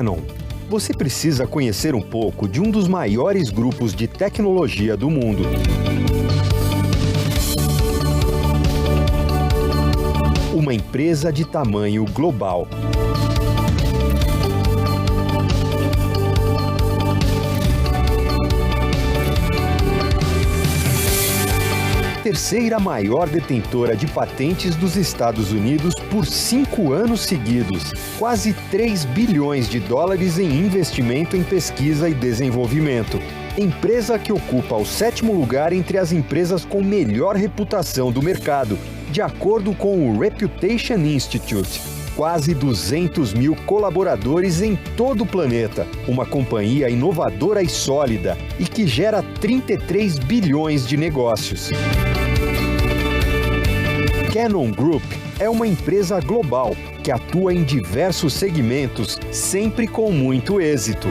Canon. Você precisa conhecer um pouco de um dos maiores grupos de tecnologia do mundo. Uma empresa de tamanho global. Terceira maior detentora de patentes dos Estados Unidos por 5 anos seguidos. Quase 3 bilhões de dólares em investimento em pesquisa e desenvolvimento. Empresa que ocupa o 7º lugar entre as empresas com melhor reputação do mercado, de acordo com o Reputation Institute. Quase 200 mil colaboradores em todo o planeta. Uma companhia inovadora e sólida e que gera 33 bilhões de negócios. Canon Group é uma empresa global que atua em diversos segmentos, sempre com muito êxito.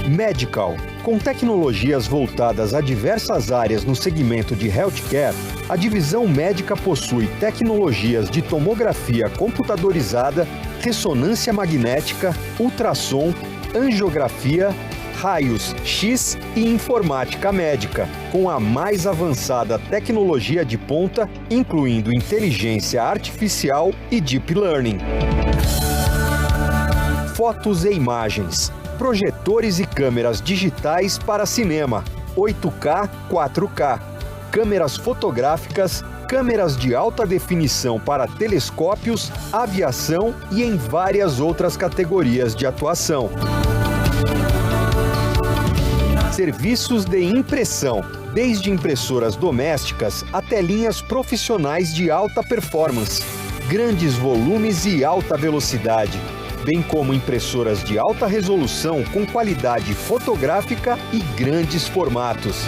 Medical. Com tecnologias voltadas a diversas áreas no segmento de healthcare, a divisão médica possui tecnologias de tomografia computadorizada, ressonância magnética, ultrassom, angiografia, raios X e informática médica, com a mais avançada tecnologia de ponta, incluindo inteligência artificial e deep learning. Fotos e imagens. Projetores e câmeras digitais para cinema, 8K, 4K, câmeras fotográficas, câmeras de alta definição para telescópios, aviação e em várias outras categorias de atuação. Serviços de impressão, desde impressoras domésticas até linhas profissionais de alta performance, grandes volumes e alta velocidade, bem como impressoras de alta resolução com qualidade fotográfica e grandes formatos.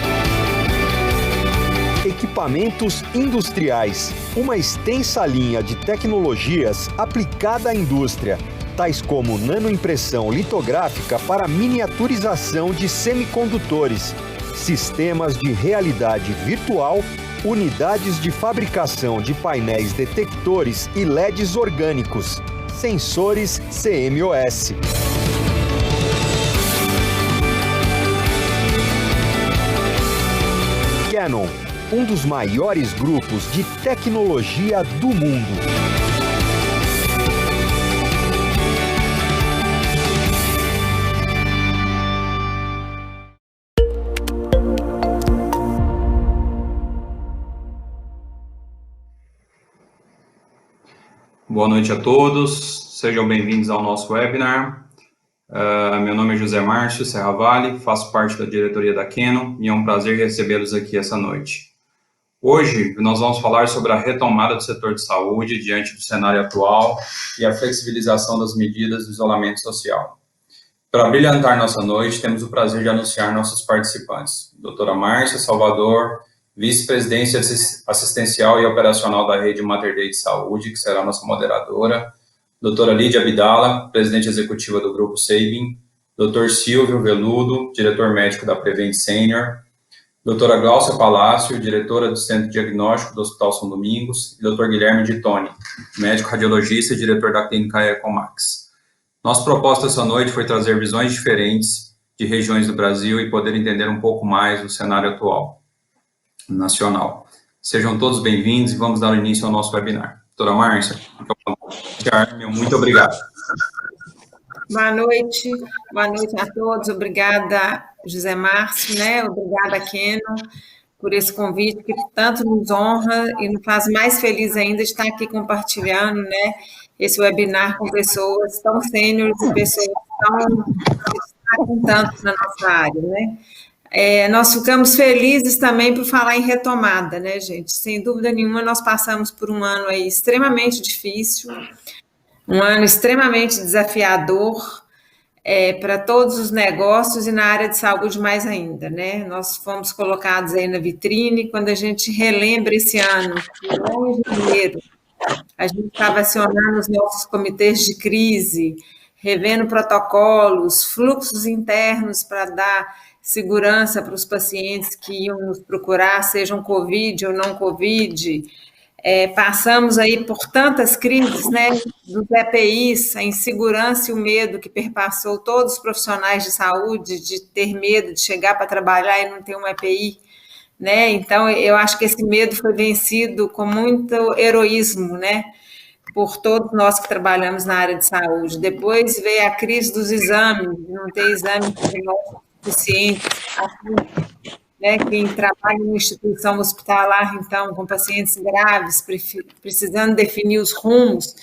Equipamentos industriais, uma extensa linha de tecnologias aplicada à indústria, tais como nanoimpressão litográfica para miniaturização de semicondutores, sistemas de realidade virtual, unidades de fabricação de painéis detectores e LEDs orgânicos, sensores CMOS. Canon, um dos maiores grupos de tecnologia do mundo. Boa noite a todos, sejam bem-vindos ao nosso webinar. Meu nome é José Márcio Serravalli, faço parte da diretoria da Canon e é um prazer recebê-los aqui essa noite. Hoje nós vamos falar sobre a retomada do setor de saúde diante do cenário atual e a flexibilização das medidas de isolamento social. Para brilhantar nossa noite, temos o prazer de anunciar nossos participantes. Doutora Márcia Salvador, vice-presidência assistencial e operacional da rede Mater Dei de Saúde, que será nossa moderadora. Doutora Lídia Abdala, presidente executiva do Grupo Sabin. Doutor Silvio Veludo, diretor médico da Prevent Senior. Doutora Glaucia Palácio, diretora do Centro Diagnóstico do Hospital São Domingos. E doutor Guilherme Ditoni, médico radiologista e diretor da Clínica Ecomax. Nossa proposta essa noite foi trazer visões diferentes de regiões do Brasil e poder entender um pouco mais do cenário atual nacional. Sejam todos bem-vindos e vamos dar início ao nosso webinar. Doutora Márcia, muito obrigado. Boa noite a todos. Obrigada, José Márcio, Obrigada, Canon, por esse convite que tanto nos honra e nos faz mais feliz ainda de estar aqui compartilhando, esse webinar com pessoas tão sêniores e pessoas tão destacam tanto na nossa área, nós ficamos felizes também por falar em retomada, gente? Sem dúvida nenhuma, nós passamos por um ano aí extremamente difícil, um ano extremamente desafiador para todos os negócios e na área de saúde mais ainda, Nós fomos colocados aí na vitrine quando a gente relembra esse ano, que lá em janeiro, a gente estava acionando os nossos comitês de crise, revendo protocolos, fluxos internos para dar segurança para os pacientes que iam nos procurar, sejam Covid ou não Covid, Passamos aí por tantas crises, né, dos EPIs, a insegurança e o medo que perpassou todos os profissionais de saúde, de ter medo de chegar para trabalhar e não ter um EPI, né? Então, eu acho que esse medo foi vencido com muito heroísmo, né, por todos nós que trabalhamos na área de saúde. Depois veio a crise dos exames, de não ter exames suficientes, né, quem trabalha em uma instituição hospitalar, então, com pacientes graves, precisando definir os rumos,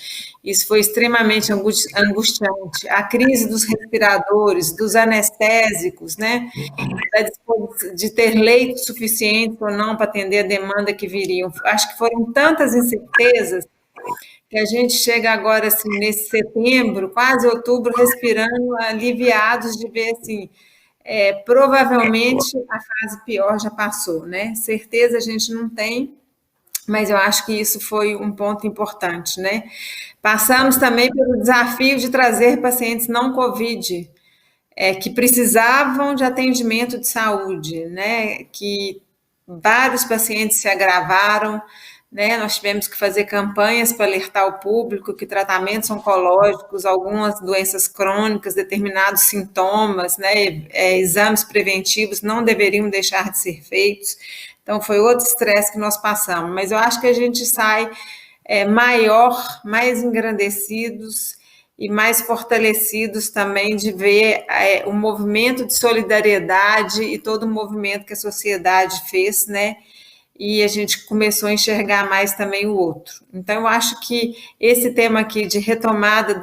isso foi extremamente angustiante. A crise dos respiradores, dos anestésicos, né, de ter leitos suficientes ou não para atender a demanda que viriam. Acho que foram tantas incertezas que a gente chega agora, assim, nesse setembro, quase outubro, respirando aliviados de ver, assim, provavelmente a fase pior já passou, né? Certeza a gente não tem, mas eu acho que isso foi um ponto importante, né? Passamos também pelo desafio de trazer pacientes não Covid, que precisavam de atendimento de saúde, né? Que vários pacientes se agravaram, né? Nós tivemos que fazer campanhas para alertar o público que tratamentos oncológicos, algumas doenças crônicas, determinados sintomas, né? Exames preventivos não deveriam deixar de ser feitos. Então, foi outro estresse que nós passamos. Mas eu acho que a gente sai maior, mais engrandecidos e mais fortalecidos também de ver o movimento de solidariedade e todo o movimento que a sociedade fez, né? E a gente começou a enxergar mais também o outro. Então, eu acho que esse tema aqui de retomada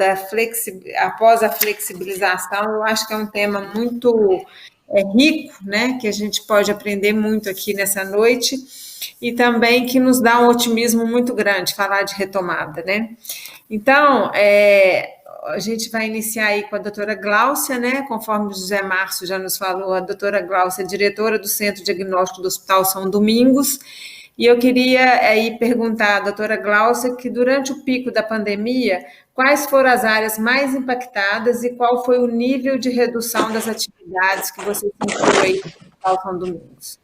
após a flexibilização, eu acho que é um tema muito rico, né, que a gente pode aprender muito aqui nessa noite, e também que nos dá um otimismo muito grande falar de retomada, né? Então, a gente vai iniciar aí com a doutora Gláucia, né? Conforme o José Márcio já nos falou, a doutora Gláucia é diretora do Centro Diagnóstico do Hospital São Domingos, e eu queria aí perguntar à doutora Gláucia que durante o pico da pandemia, quais foram as áreas mais impactadas e qual foi o nível de redução das atividades que você sentiu aí no Hospital São Domingos?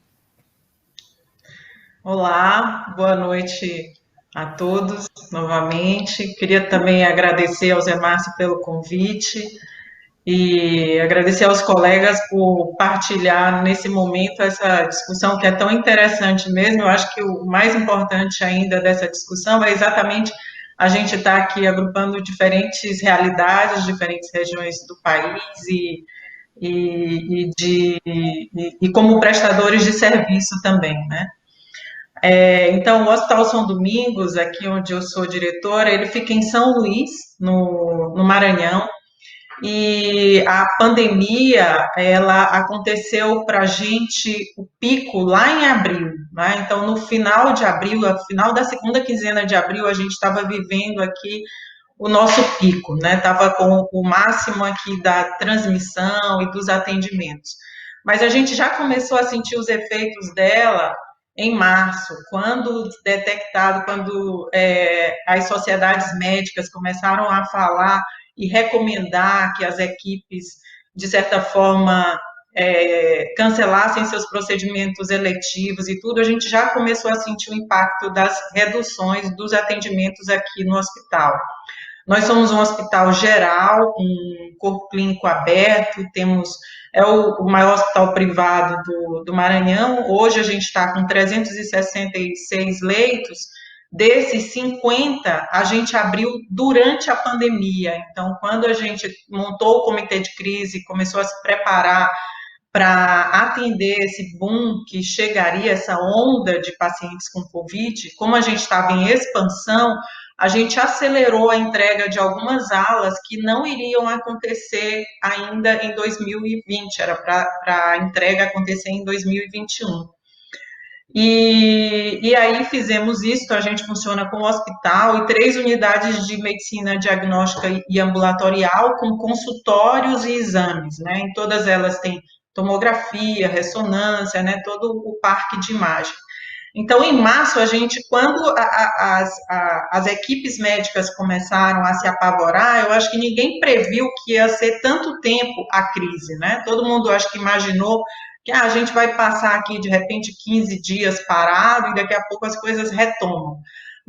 Olá, boa noite a todos novamente. Queria também agradecer ao Zé Márcio pelo convite e agradecer aos colegas por partilhar nesse momento essa discussão que é tão interessante mesmo. Eu acho que o mais importante ainda dessa discussão é exatamente a gente estar aqui agrupando diferentes realidades, diferentes regiões do país e como prestadores de serviço também, né? Então, o Hospital São Domingos, aqui onde eu sou diretora, ele fica em São Luís, no Maranhão, e a pandemia, ela aconteceu para a gente, o pico, lá em abril, né? Então, no final de abril, no final da segunda quinzena de abril, a gente estava vivendo aqui o nosso pico, né? Estava com o máximo aqui da transmissão e dos atendimentos. Mas a gente já começou a sentir os efeitos dela em março, quando detectado, quando as sociedades médicas começaram a falar e recomendar que as equipes, de certa forma, cancelassem seus procedimentos eletivos e tudo, a gente já começou a sentir o impacto das reduções dos atendimentos aqui no hospital. Nós somos um hospital geral, um corpo clínico aberto, é o maior hospital privado do Maranhão. Hoje a gente está com 366 leitos, desses 50 a gente abriu durante a pandemia. Então, quando a gente montou o comitê de crise, começou a se preparar para atender esse boom que chegaria, essa onda de pacientes com Covid, como a gente estava em expansão, a gente acelerou a entrega de algumas alas que não iriam acontecer ainda em 2020, era para a entrega acontecer em 2021. E aí fizemos isso, a gente funciona com hospital e 3 unidades de medicina diagnóstica e ambulatorial com consultórios e exames, né? Em todas elas tem tomografia, ressonância, né? Todo o parque de imagem. Então, em março, quando as equipes médicas começaram a se apavorar, eu acho que ninguém previu que ia ser tanto tempo a crise, né? Todo mundo, acho que imaginou que a gente vai passar aqui, de repente, 15 dias parado e daqui a pouco as coisas retomam.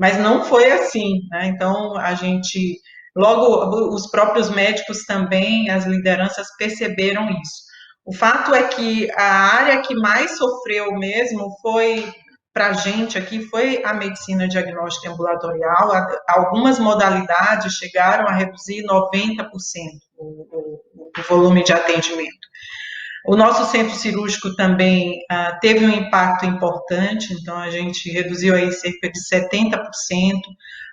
mas não foi assim, né? Então, a gente, logo, os próprios médicos também, as lideranças perceberam isso. O fato é que a área que mais sofreu mesmo foi, para a gente aqui, foi a medicina diagnóstica ambulatorial. Algumas modalidades chegaram a reduzir 90% o volume de atendimento. O nosso centro cirúrgico também teve um impacto importante, então a gente reduziu aí cerca de 70%.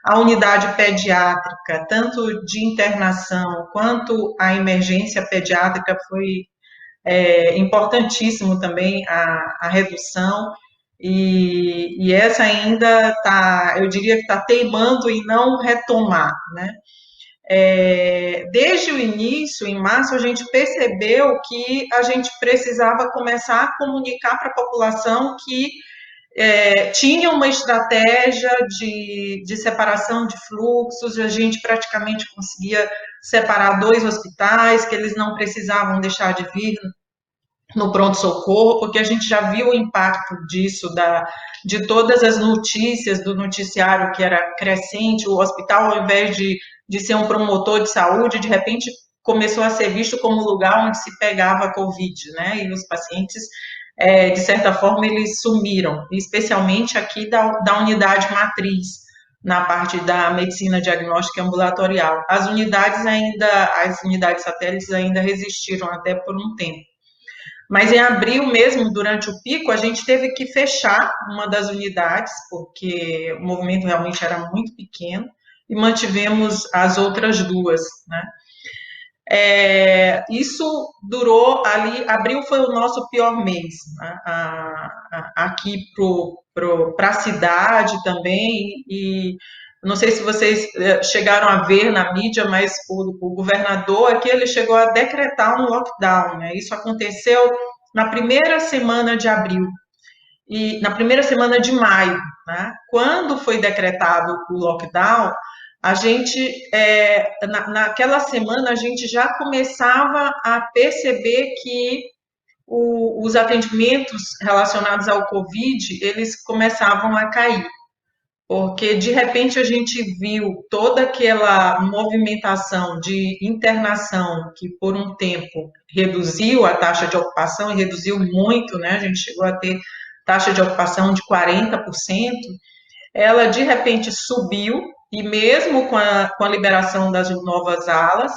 A unidade pediátrica, tanto de internação quanto a emergência pediátrica, foi importantíssimo também a redução, e essa ainda está, eu diria que está teimando em não retomar, né? Desde o início, em março, a gente percebeu que a gente precisava começar a comunicar para a população que tinha uma estratégia de separação de fluxos, a gente praticamente conseguia separar 2 hospitais, que eles não precisavam deixar de vir no pronto-socorro, porque a gente já viu o impacto disso, de todas as notícias do noticiário que era crescente, o hospital, ao invés de ser um promotor de saúde, de repente começou a ser visto como lugar onde se pegava a Covid, né, e os pacientes, de certa forma, eles sumiram, especialmente aqui da unidade matriz, na parte da medicina diagnóstica ambulatorial. As unidades satélites ainda resistiram até por um tempo. Mas em abril mesmo, durante o pico, a gente teve que fechar uma das unidades, porque o movimento realmente era muito pequeno, e mantivemos as outras 2, né? Isso durou ali, abril foi o nosso pior mês, né? Aqui para a cidade também, e não sei se vocês chegaram a ver na mídia, mas o governador aqui, ele chegou a decretar um lockdown, né? Isso aconteceu na primeira semana de abril e na primeira semana de maio, né? Quando foi decretado o lockdown, a gente, naquela semana, a gente já começava a perceber que os atendimentos relacionados ao Covid, eles começavam a cair, porque de repente a gente viu toda aquela movimentação de internação que por um tempo reduziu a taxa de ocupação, e reduziu muito, né? A gente chegou a ter taxa de ocupação de 40%, ela de repente subiu, e mesmo com a liberação das novas alas,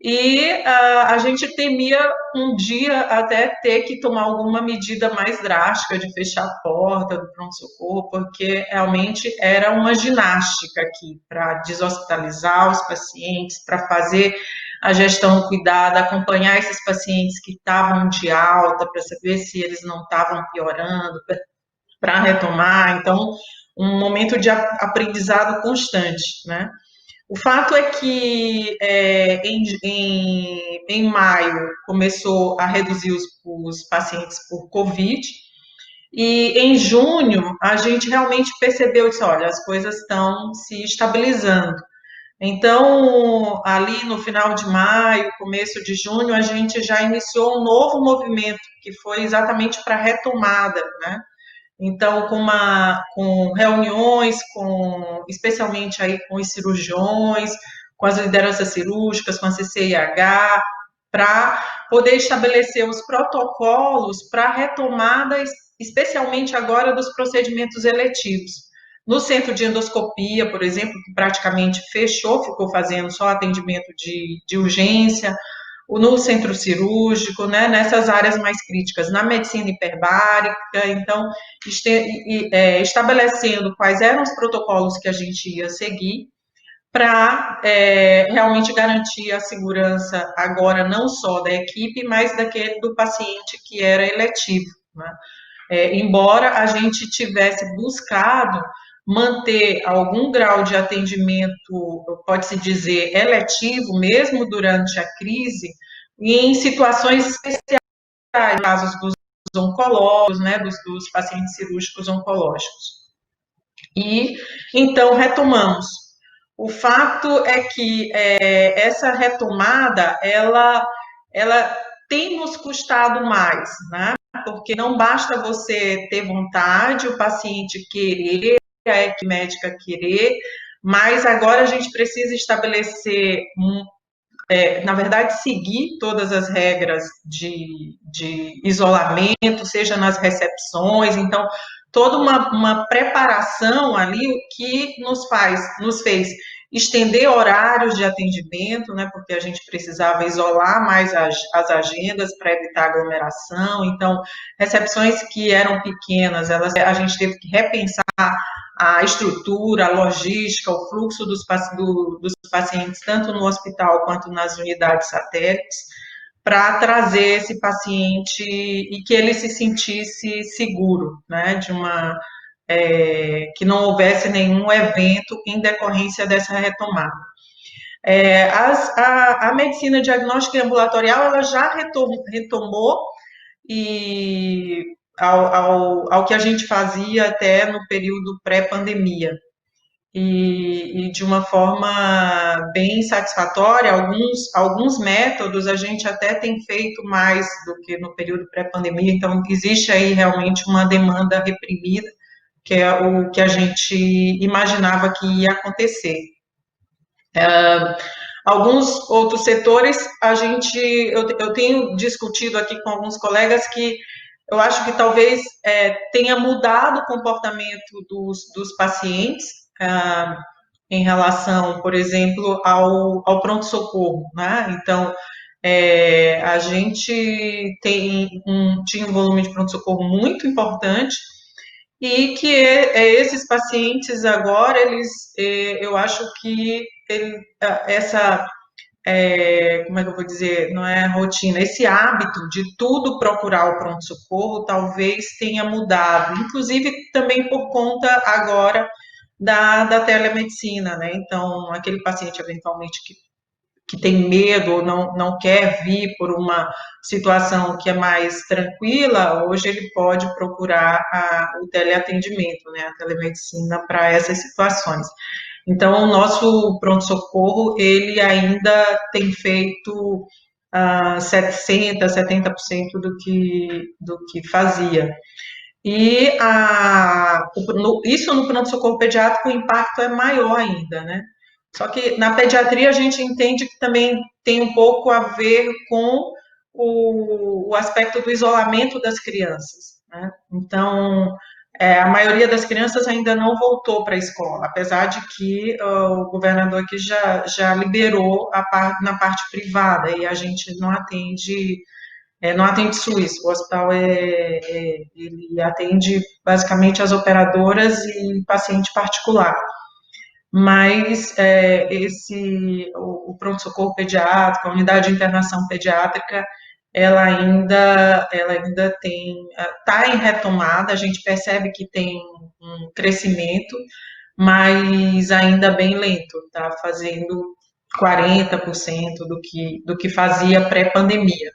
e a gente temia um dia até ter que tomar alguma medida mais drástica de fechar a porta do pronto-socorro, porque realmente era uma ginástica aqui para deshospitalizar os pacientes, para fazer a gestão cuidada, acompanhar esses pacientes que estavam de alta, para saber se eles não estavam piorando, para retomar. Então, um momento de aprendizado constante, né? O fato é que em maio começou a reduzir os pacientes por Covid, e em junho a gente realmente percebeu que, olha, as coisas estão se estabilizando. Então, ali no final de maio, começo de junho, a gente já iniciou um novo movimento, que foi exatamente para a retomada, né? Então, com reuniões, especialmente aí com os cirurgiões, com as lideranças cirúrgicas, com a CCIH, para poder estabelecer os protocolos para a retomada, especialmente agora, dos procedimentos eletivos. No centro de endoscopia, por exemplo, que praticamente fechou, ficou fazendo só atendimento de urgência, no centro cirúrgico, né, nessas áreas mais críticas, na medicina hiperbárica. Então, estabelecendo quais eram os protocolos que a gente ia seguir para realmente garantir a segurança agora não só da equipe, mas do paciente que era eletivo, né? Embora a gente tivesse buscado manter algum grau de atendimento, pode-se dizer, eletivo, mesmo durante a crise, em situações especiais, casos dos oncológicos, né, dos pacientes cirúrgicos oncológicos. E, então, retomamos. O fato é que essa retomada, ela tem nos custado mais, né? Porque não basta você ter vontade, o paciente querer, a equipe médica querer, mas agora a gente precisa estabelecer, na verdade, seguir todas as regras de isolamento, seja nas recepções, então, toda uma preparação ali que nos fez estender horários de atendimento, né, porque a gente precisava isolar mais as agendas para evitar aglomeração, então, recepções que eram pequenas, a gente teve que repensar a estrutura, a logística, o fluxo dos pacientes, tanto no hospital quanto nas unidades satélites, para trazer esse paciente e que ele se sentisse seguro, né, que não houvesse nenhum evento em decorrência dessa retomada. A medicina diagnóstica e ambulatorial, ela já retomou e ao que a gente fazia até no período pré-pandemia. E de uma forma bem satisfatória, alguns métodos a gente até tem feito mais do que no período pré-pandemia, então existe aí realmente uma demanda reprimida, que é o que a gente imaginava que ia acontecer. Alguns outros setores, eu tenho discutido aqui com alguns colegas que eu acho que talvez tenha mudado o comportamento dos pacientes em relação, por exemplo, ao pronto-socorro, né? Então, a gente tinha um volume de pronto-socorro muito importante e que esses pacientes agora, eu acho que como é que eu vou dizer, não é rotina, esse hábito de tudo procurar o pronto-socorro talvez tenha mudado, inclusive também por conta agora da telemedicina, né? Então, aquele paciente eventualmente que tem medo ou não quer vir por uma situação que é mais tranquila, hoje ele pode procurar o teleatendimento, né? A telemedicina para essas situações. Então, o nosso pronto-socorro, ele ainda tem feito 60%, 70% do que fazia. E isso no pronto-socorro pediátrico, o impacto é maior ainda, né? Só que na pediatria a gente entende que também tem um pouco a ver com o aspecto do isolamento das crianças, né? Então, a maioria das crianças ainda não voltou para a escola, apesar de que o governador aqui já liberou na parte privada, e a gente não atende SUS, o hospital ele atende basicamente as operadoras e paciente particular. Mas o pronto-socorro pediátrico, a unidade de internação pediátrica, ela ainda está em retomada, a gente percebe que tem um crescimento, mas ainda bem lento, está fazendo 40% do que fazia pré-pandemia.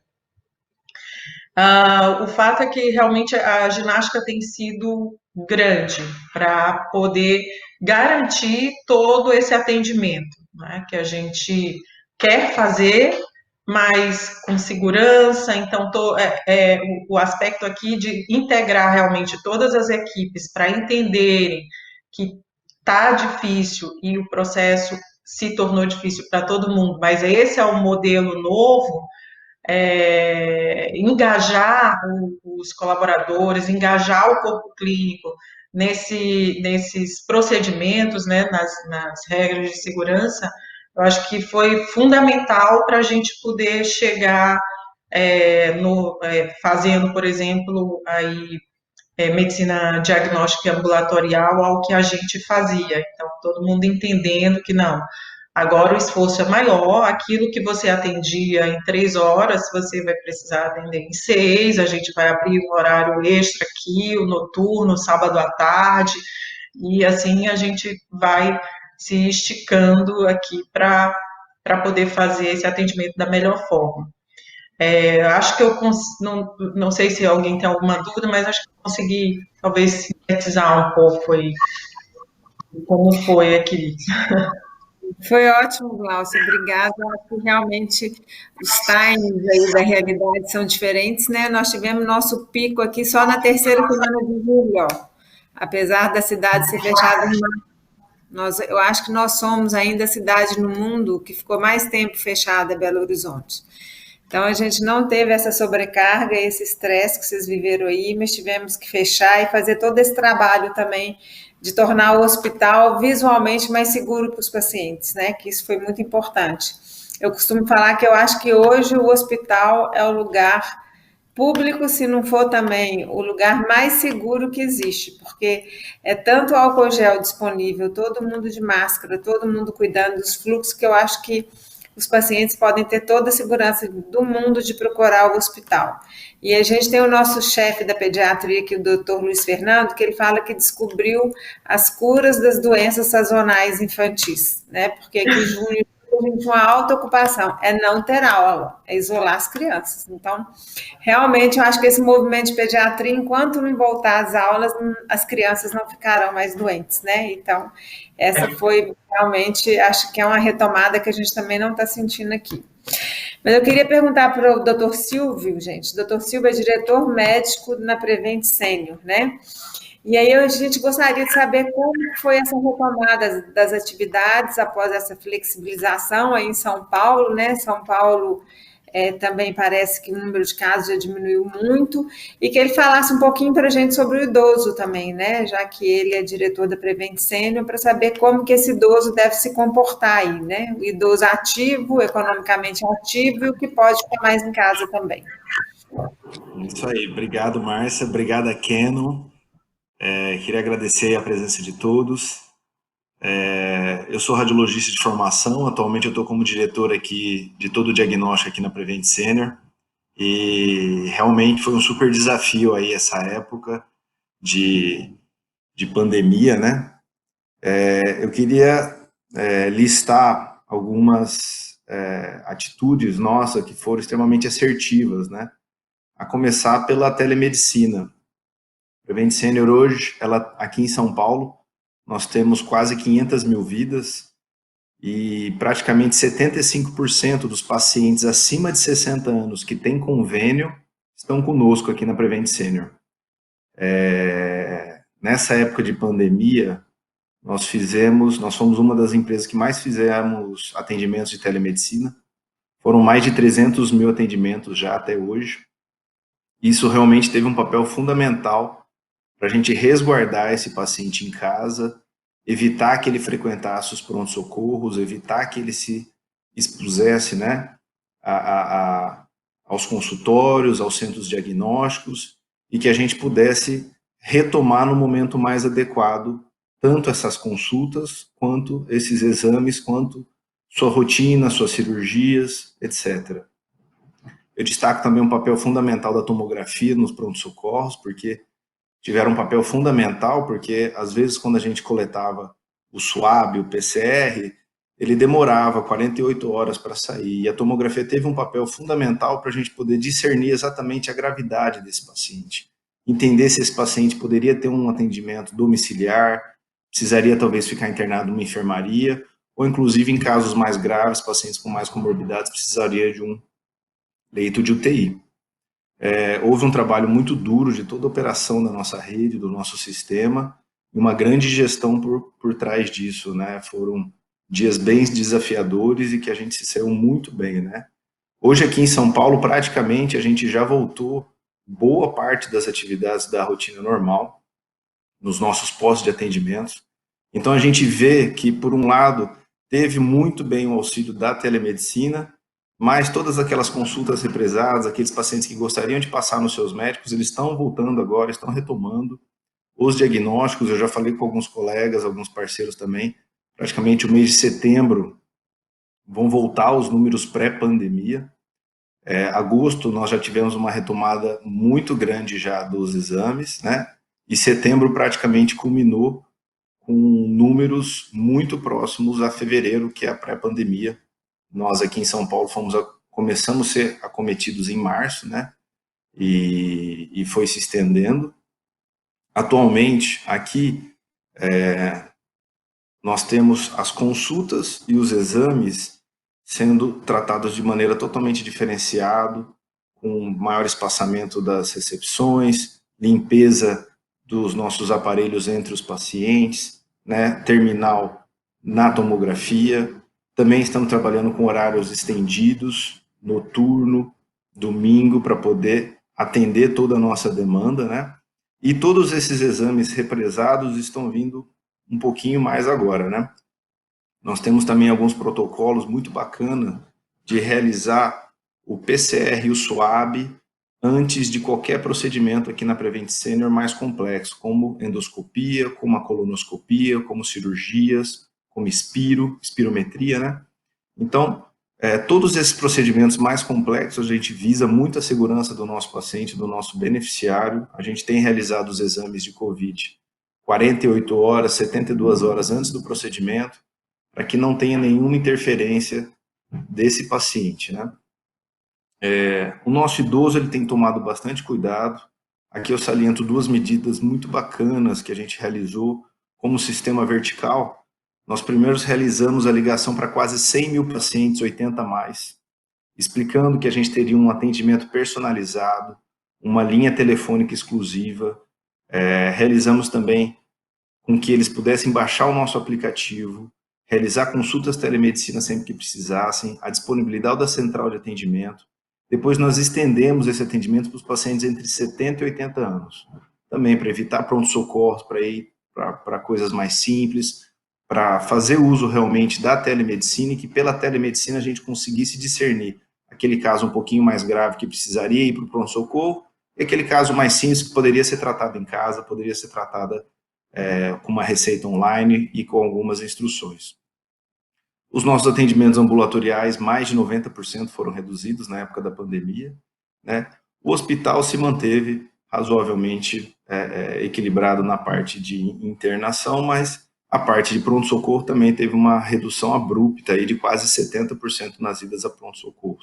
O fato é que realmente a ginástica tem sido grande para poder garantir todo esse atendimento, né, que a gente quer fazer, mas com segurança. Então, o aspecto aqui de integrar realmente todas as equipes para entenderem que está difícil e o processo se tornou difícil para todo mundo, mas esse é o modelo novo. Engajar os colaboradores, engajar o corpo clínico nesses procedimentos, né, nas regras de segurança, eu acho que foi fundamental para a gente poder chegar fazendo, por exemplo, aí, medicina diagnóstica e ambulatorial ao que a gente fazia. Então, todo mundo entendendo que não, agora o esforço é maior, aquilo que você atendia em 3 horas, você vai precisar atender em 6, a gente vai abrir um horário extra aqui, o noturno, sábado à tarde, e assim a gente vai se esticando aqui para poder fazer esse atendimento da melhor forma. Acho que eu não sei se alguém tem alguma dúvida, mas acho que eu consegui talvez sintetizar um pouco aí como foi aqui. Foi ótimo, Glaucia, obrigada. Acho que realmente os times aí da realidade são diferentes, né? Nós tivemos nosso pico aqui só na terceira semana de julho, ó. apesar da cidade ser fechada em março, eu acho que nós somos ainda a cidade no mundo que ficou mais tempo fechada, Belo Horizonte. Então, a gente não teve essa sobrecarga, esse estresse que vocês viveram aí, mas tivemos que fechar e fazer todo esse trabalho também de tornar o hospital visualmente mais seguro para os pacientes, né? Que isso foi muito importante. Eu costumo falar que eu acho que hoje o hospital é o lugar público, se não for também o lugar mais seguro que existe, porque é tanto álcool gel disponível, todo mundo de máscara, todo mundo cuidando dos fluxos, que eu acho que os pacientes podem ter toda a segurança do mundo de procurar o hospital. E a gente tem o nosso chefe da pediatria, que é o doutor Luiz Fernando, que ele fala que descobriu as curas das doenças sazonais infantis, né? Porque aqui em junho a gente tem uma alta ocupação, é não ter aula, é isolar as crianças. Então, realmente, eu acho que esse movimento de pediatria, enquanto não voltar às aulas, as crianças não ficarão mais doentes, né? Então, essa foi realmente, acho que é uma retomada que a gente também não está sentindo aqui. Mas eu queria perguntar para o doutor Silvio, gente. O doutor Silvio é diretor médico na Prevent Senior, né? E aí a gente gostaria de saber como foi essa retomada das atividades após essa flexibilização aí em São Paulo, né? São Paulo também parece que o número de casos já diminuiu muito, e que ele falasse um pouquinho para a gente sobre o idoso também, né? Já que ele é diretor da Prevent Senior, para saber como que esse idoso deve se comportar aí, né? O idoso ativo, economicamente ativo, e o que pode ficar mais em casa também. Isso aí, obrigado, Márcia, obrigado, Kenon. Queria agradecer a presença de todos. Eu sou radiologista de formação, atualmente eu estou como diretor aqui de todo o diagnóstico aqui na Prevent Senior, e realmente foi um super desafio aí essa época de pandemia, né? Eu queria listar algumas atitudes nossas que foram extremamente assertivas, né? A começar pela telemedicina. Prevent Senior hoje, ela aqui em São Paulo, nós temos quase 500 mil vidas e praticamente 75% dos pacientes acima de 60 anos que têm convênio estão conosco aqui na Prevent Senior. Nessa época de pandemia, nós fomos uma das empresas que mais fizemos atendimentos de telemedicina. Foram mais de 300 mil atendimentos já até hoje. Isso realmente teve um papel fundamental para a gente resguardar esse paciente em casa, evitar que ele frequentasse os pronto-socorros, evitar que ele se expusesse, né, aos consultórios, aos centros diagnósticos, e que a gente pudesse retomar no momento mais adequado tanto essas consultas, quanto esses exames, quanto sua rotina, suas cirurgias, etc. Eu destaco também um papel fundamental da tomografia nos pronto-socorros, porque tiveram um papel fundamental, porque às vezes quando a gente coletava o SWAB, o PCR, ele demorava 48 horas para sair, e a tomografia teve um papel fundamental para a gente poder discernir exatamente a gravidade desse paciente, entender se esse paciente poderia ter um atendimento domiciliar, precisaria talvez ficar internado numa enfermaria, ou inclusive em casos mais graves, pacientes com mais comorbidades precisaria de um leito de UTI. Houve um trabalho muito duro de toda a operação da nossa rede, do nosso sistema, e uma grande gestão por trás disso, né? Foram dias bem desafiadores e que a gente se saiu muito bem, né? Hoje aqui em São Paulo, praticamente, a gente já voltou boa parte das atividades da rotina normal, nos nossos postos de atendimentos. Então a gente vê que, por um lado, teve muito bem o auxílio da telemedicina, mas todas aquelas consultas represadas, aqueles pacientes que gostariam de passar nos seus médicos, eles estão voltando agora, estão retomando. Os diagnósticos, eu já falei com alguns colegas, alguns parceiros também, praticamente o mês de setembro vão voltar aos números pré-pandemia. Agosto nós já tivemos uma retomada muito grande já dos exames, né? E setembro praticamente culminou com números muito próximos a fevereiro, que é a pré-pandemia. Nós aqui em São Paulo começamos a ser acometidos em março, né? E foi se estendendo. Atualmente, aqui, nós temos as consultas e os exames sendo tratados de maneira totalmente diferenciada, com maior espaçamento das recepções, limpeza dos nossos aparelhos entre os pacientes, né, terminal na tomografia. Também estamos trabalhando com horários estendidos, noturno, domingo, para poder atender toda a nossa demanda, né? E todos esses exames represados estão vindo um pouquinho mais agora, né? Nós temos também alguns protocolos muito bacanas de realizar o PCR e o SWAB antes de qualquer procedimento aqui na Prevent Senior mais complexo, como endoscopia, como a colonoscopia, como cirurgias, como espirometria, né? Então, todos esses procedimentos mais complexos, a gente visa muito a segurança do nosso paciente, do nosso beneficiário. A gente tem realizado os exames de COVID 48 horas, 72 horas antes do procedimento, para que não tenha nenhuma interferência desse paciente, né? O nosso idoso, ele tem tomado bastante cuidado. Aqui eu saliento duas medidas muito bacanas que a gente realizou como sistema vertical. Nós primeiros realizamos a ligação para quase 100 mil pacientes, 80 a mais, explicando que a gente teria um atendimento personalizado, uma linha telefônica exclusiva. Realizamos também com que eles pudessem baixar o nosso aplicativo, realizar consultas telemedicina sempre que precisassem, a disponibilidade da central de atendimento. Depois nós estendemos esse atendimento para os pacientes entre 70 e 80 anos, também para evitar pronto-socorros, para ir para coisas mais simples, para fazer uso realmente da telemedicina e que pela telemedicina a gente conseguisse discernir aquele caso um pouquinho mais grave que precisaria ir para o pronto-socorro e aquele caso mais simples que poderia ser tratado em casa, poderia ser tratada com uma receita online e com algumas instruções. Os nossos atendimentos ambulatoriais, mais de 90% foram reduzidos na época da pandemia, né? O hospital se manteve razoavelmente equilibrado na parte de internação, mas a parte de pronto-socorro também teve uma redução abrupta aí de quase 70% nas idas a pronto-socorro.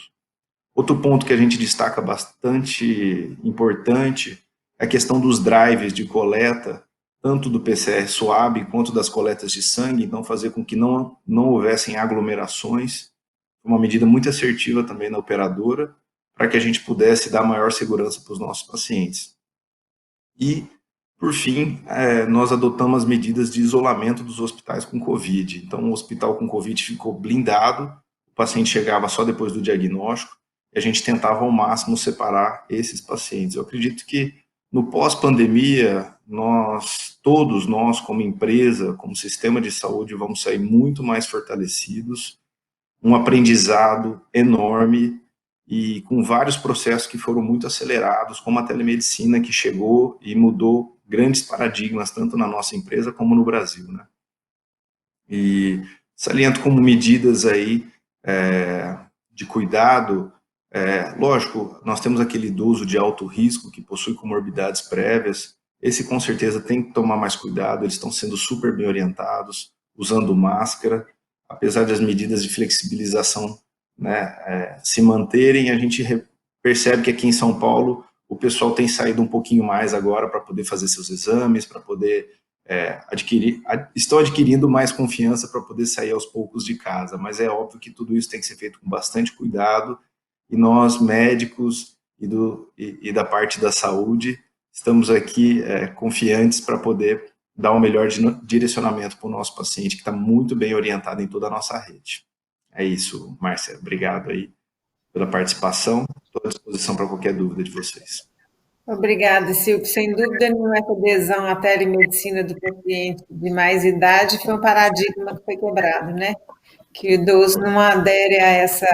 Outro ponto que a gente destaca bastante importante é a questão dos drives de coleta, tanto do PCR SWAB quanto das coletas de sangue, então fazer com que não houvessem aglomerações, uma medida muito assertiva também na operadora, para que a gente pudesse dar maior segurança para os nossos pacientes. E, por fim, nós adotamos as medidas de isolamento dos hospitais com Covid. Então, o hospital com Covid ficou blindado, o paciente chegava só depois do diagnóstico, e a gente tentava ao máximo separar esses pacientes. Eu acredito que no pós-pandemia, todos nós, como empresa, como sistema de saúde, vamos sair muito mais fortalecidos, um aprendizado enorme e com vários processos que foram muito acelerados, como a telemedicina que chegou e mudou grandes paradigmas, tanto na nossa empresa como no Brasil, né? E saliento como medidas aí de cuidado. Lógico, nós temos aquele idoso de alto risco que possui comorbidades prévias, esse com certeza tem que tomar mais cuidado, eles estão sendo super bem orientados, usando máscara, apesar das medidas de flexibilização, né, se manterem, a gente percebe que aqui em São Paulo o pessoal tem saído um pouquinho mais agora para poder fazer seus exames, para poder estão adquirindo mais confiança para poder sair aos poucos de casa, mas é óbvio que tudo isso tem que ser feito com bastante cuidado. E nós, médicos e da parte da saúde, estamos aqui confiantes para poder dar o melhor direcionamento para o nosso paciente, que está muito bem orientado em toda a nossa rede. É isso, Márcia. Obrigado aí pela participação. Estou à disposição para qualquer dúvida de vocês. Obrigada, Silvio. Sem dúvida nenhuma, essa adesão à telemedicina do paciente de mais idade foi um paradigma que foi quebrado, né? Que o idoso não adere a essa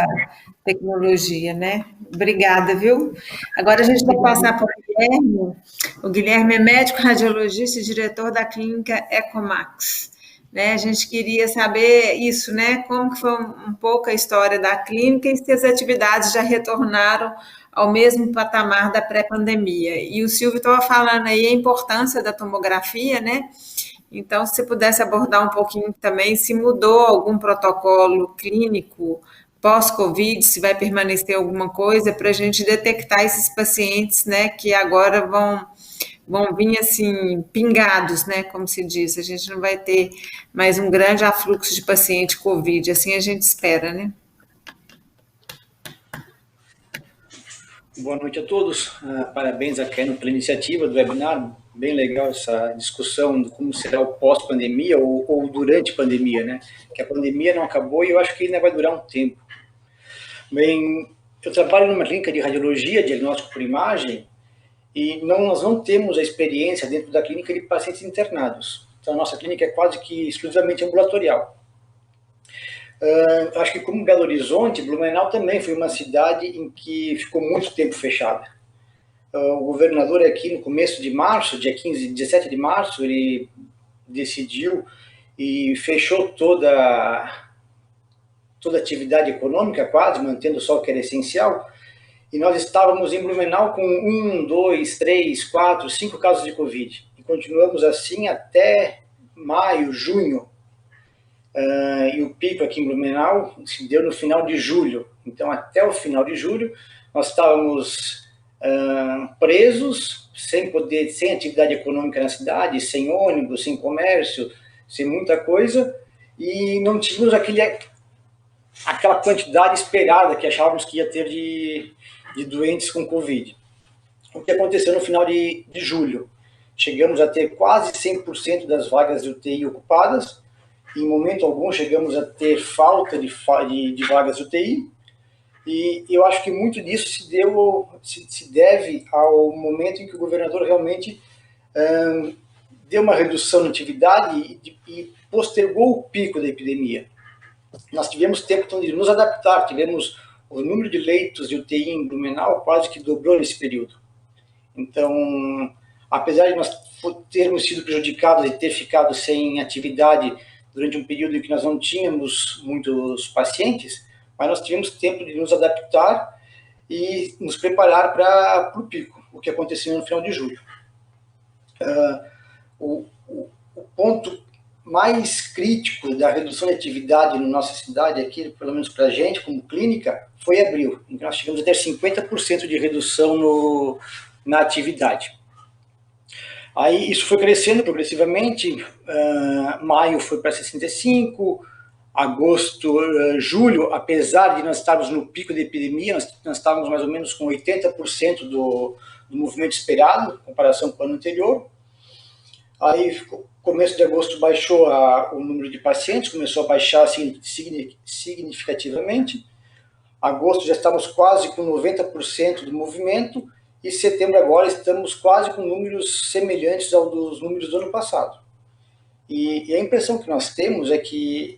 tecnologia, né? Obrigada, viu? Agora a gente vai passar para o Guilherme. O Guilherme é médico radiologista e diretor da clínica Ecomax. Né? A gente queria saber isso, né? Como que foi um pouco a história da clínica e se as atividades já retornaram ao mesmo patamar da pré-pandemia. E o Silvio estava falando aí a importância da tomografia, né? Então, se pudesse abordar um pouquinho também, se mudou algum protocolo clínico pós-Covid, se vai permanecer alguma coisa para a gente detectar esses pacientes, né, que agora vão vir assim, pingados, né, como se diz, a gente não vai ter mais um grande afluxo de paciente Covid, assim a gente espera, né? Boa noite a todos, parabéns a Canon pela iniciativa do webinar, bem legal essa discussão de como será o pós-pandemia ou durante a pandemia, né? Que a pandemia não acabou e eu acho que ainda vai durar um tempo. Bem, eu trabalho numa clínica de radiologia, diagnóstico por imagem, e nós não temos a experiência dentro da clínica de pacientes internados. Então, a nossa clínica é quase que exclusivamente ambulatorial. Acho que como Belo Horizonte, Blumenau também foi uma cidade em que ficou muito tempo fechada. O governador aqui no começo de março, dia 17 de março, ele decidiu e fechou toda a atividade econômica quase, mantendo só o que era essencial, e nós estávamos em Blumenau com 1, 2, 3, 4, 5 casos de Covid. E continuamos assim até maio, junho. E o pico aqui em Blumenau se deu no final de julho. Então, até o final de julho, nós estávamos presos, sem atividade econômica na cidade, sem ônibus, sem comércio, sem muita coisa, e não tínhamos aquela quantidade esperada que achávamos que ia ter de doentes com Covid. O que aconteceu no final de julho? Chegamos a ter quase 100% das vagas de UTI ocupadas. Em momento algum chegamos a ter falta de vagas de UTI. E eu acho que muito disso se deve ao momento em que o governador realmente deu uma redução na atividade e postergou o pico da epidemia. Nós tivemos tempo de nos adaptar, tivemos o número de leitos de UTI em Blumenau quase que dobrou nesse período. Então, apesar de nós termos sido prejudicados e ter ficado sem atividade durante um período em que nós não tínhamos muitos pacientes, mas nós tivemos tempo de nos adaptar e nos preparar para o pico, o que aconteceu no final de julho. O ponto mais crítico da redução de atividade na nossa cidade, aqui, pelo menos para a gente, como clínica, foi abril, em que nós chegamos a ter 50% de redução na atividade. Aí isso foi crescendo progressivamente, maio foi para 65%, agosto, julho, apesar de nós estarmos no pico da epidemia, nós estávamos mais ou menos com 80% do movimento esperado, em comparação com o ano anterior. Aí, começo de agosto, baixou o número de pacientes, começou a baixar assim, significativamente. Agosto já estamos quase com 90% do movimento, e setembro agora estamos quase com números semelhantes aos dos números do ano passado. E a impressão que nós temos é que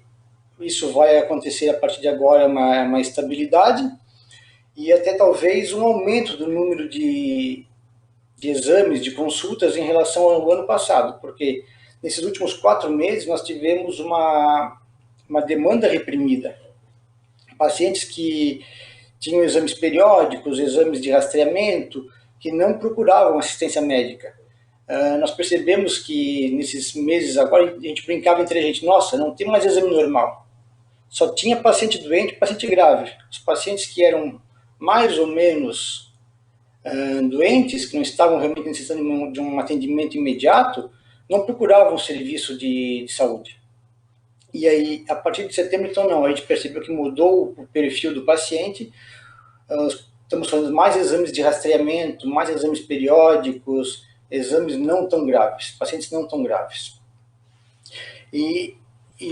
isso vai acontecer a partir de agora, uma estabilidade, e até talvez um aumento do número de exames, de consultas em relação ao ano passado, porque nesses últimos 4 meses nós tivemos uma demanda reprimida. Pacientes que tinham exames periódicos, exames de rastreamento, que não procuravam assistência médica. Nós percebemos que nesses meses agora a gente brincava entre a gente, nossa, não tem mais exame normal. Só tinha paciente doente, paciente grave. Os pacientes que eram mais ou menos doentes, que não estavam realmente necessitando de um atendimento imediato, não procuravam serviço de saúde. E aí, a partir de setembro, então, não, a gente percebeu que mudou o perfil do paciente, estamos fazendo mais exames de rastreamento, mais exames periódicos, exames não tão graves, pacientes não tão graves. E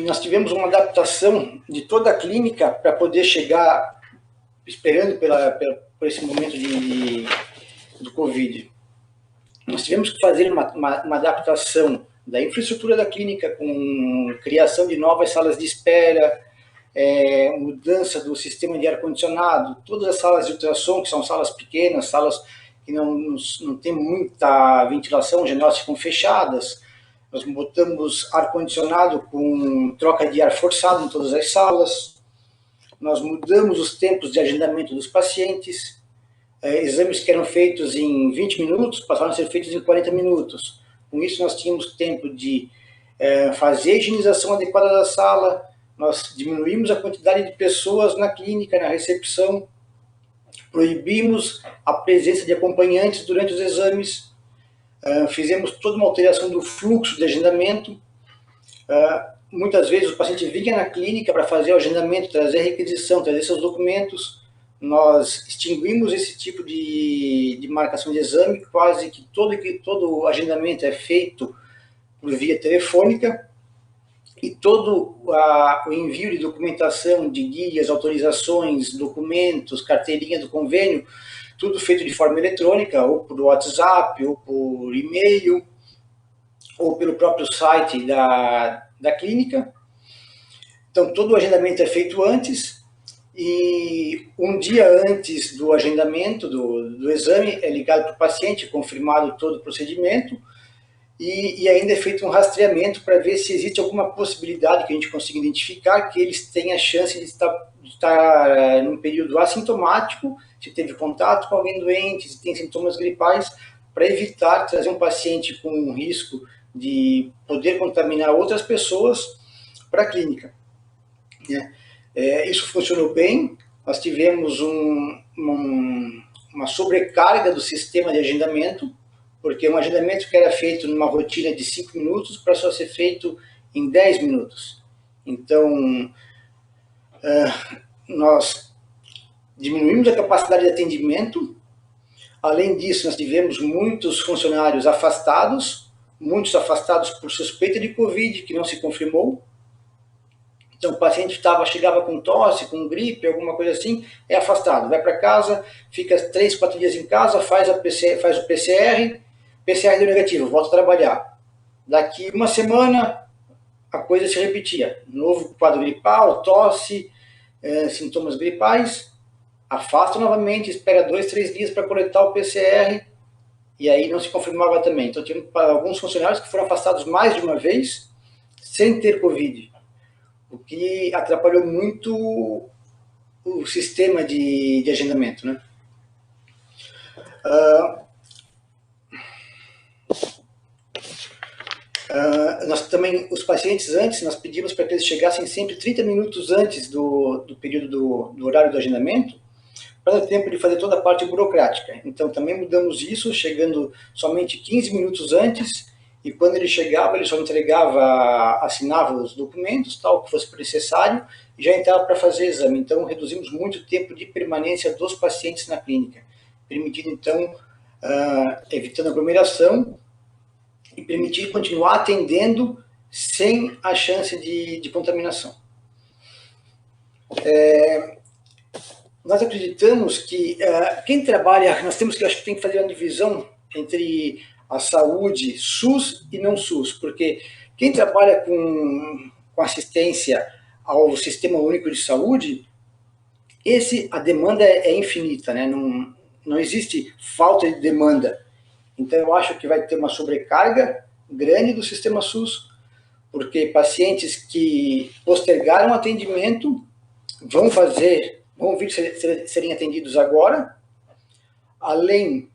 nós tivemos uma adaptação de toda a clínica para poder chegar, esperando por esse momento do Covid. Nós tivemos que fazer uma adaptação da infraestrutura da clínica, com criação de novas salas de espera, mudança do sistema de ar-condicionado, todas as salas de ultrassom, que são salas pequenas, salas que não tem muita ventilação, janelas ficam fechadas. Nós botamos ar-condicionado com troca de ar forçado em todas as salas. Nós mudamos os tempos de agendamento dos pacientes. Exames que eram feitos em 20 minutos passaram a ser feitos em 40 minutos. Com isso, nós tínhamos tempo de fazer a higienização adequada da sala, nós diminuímos a quantidade de pessoas na clínica, na recepção, proibimos a presença de acompanhantes durante os exames, fizemos toda uma alteração do fluxo de agendamento. Muitas vezes o paciente vinha na clínica para fazer o agendamento, trazer a requisição, trazer seus documentos. nós extinguimos esse tipo de marcação de exame, quase que todo agendamento é feito por via telefônica, e todo o envio de documentação, de guias, autorizações, documentos, carteirinha do convênio, tudo feito de forma eletrônica, ou por WhatsApp, ou por e-mail, ou pelo próprio site da clínica. Então, todo o agendamento é feito antes, e um dia antes do agendamento do exame é ligado para o paciente, confirmado todo o procedimento, e ainda é feito um rastreamento para ver se existe alguma possibilidade que a gente consiga identificar que eles têm a chance de estar num período assintomático, se teve contato com alguém doente, se tem sintomas gripais, para evitar trazer um paciente com um risco de poder contaminar outras pessoas para a clínica. Isso funcionou bem, nós tivemos uma sobrecarga do sistema de agendamento, porque um agendamento que era feito numa rotina de 5 minutos passou a ser feito em 10 minutos. Então, nós diminuímos a capacidade de atendimento. Além disso, nós tivemos muitos funcionários afastados, muitos afastados por suspeita de Covid, que não se confirmou. Então, o paciente chegava com tosse, com gripe, alguma coisa assim, é afastado. Vai para casa, fica 3, 4 dias em casa, faz o PCR deu negativo, volta a trabalhar. Daqui uma semana, a coisa se repetia. Novo quadro gripal, tosse, sintomas gripais, afasta novamente, espera 2, 3 dias para coletar o PCR, e aí não se confirmava também. Então, tivemos alguns funcionários que foram afastados mais de uma vez, sem ter Covid, o que atrapalhou muito o sistema de agendamento, né? Nós também, os pacientes antes, nós pedimos para que eles chegassem sempre 30 minutos antes do período do horário do agendamento, para dar tempo de fazer toda a parte burocrática. Então também mudamos isso, chegando somente 15 minutos antes, e quando ele chegava, ele só assinava os documentos, tal, que fosse necessário, e já entrava para fazer exame. Então reduzimos muito o tempo de permanência dos pacientes na clínica, permitindo então, evitando aglomeração, e permitir continuar atendendo sem a chance de contaminação. Nós acreditamos que quem trabalha, nós temos que, acho que tem que fazer uma divisão entre a saúde SUS e não SUS, porque quem trabalha com assistência ao Sistema Único de Saúde, a demanda é infinita, né? Não existe falta de demanda. Então, eu acho que vai ter uma sobrecarga grande do sistema SUS, porque pacientes que postergaram o atendimento vão vir serem atendidos agora, além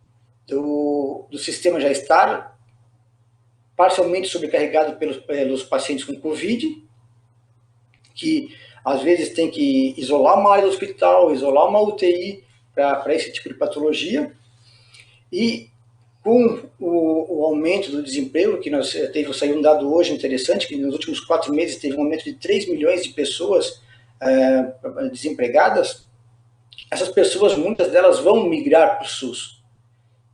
do sistema já estar parcialmente sobrecarregado pelos pacientes com Covid, que às vezes tem que isolar uma área do hospital, isolar uma UTI para esse tipo de patologia, e com o aumento do desemprego, que saiu um dado hoje interessante, que nos últimos 4 meses teve um aumento de 3 milhões de pessoas desempregadas, essas pessoas, muitas delas vão migrar para o SUS.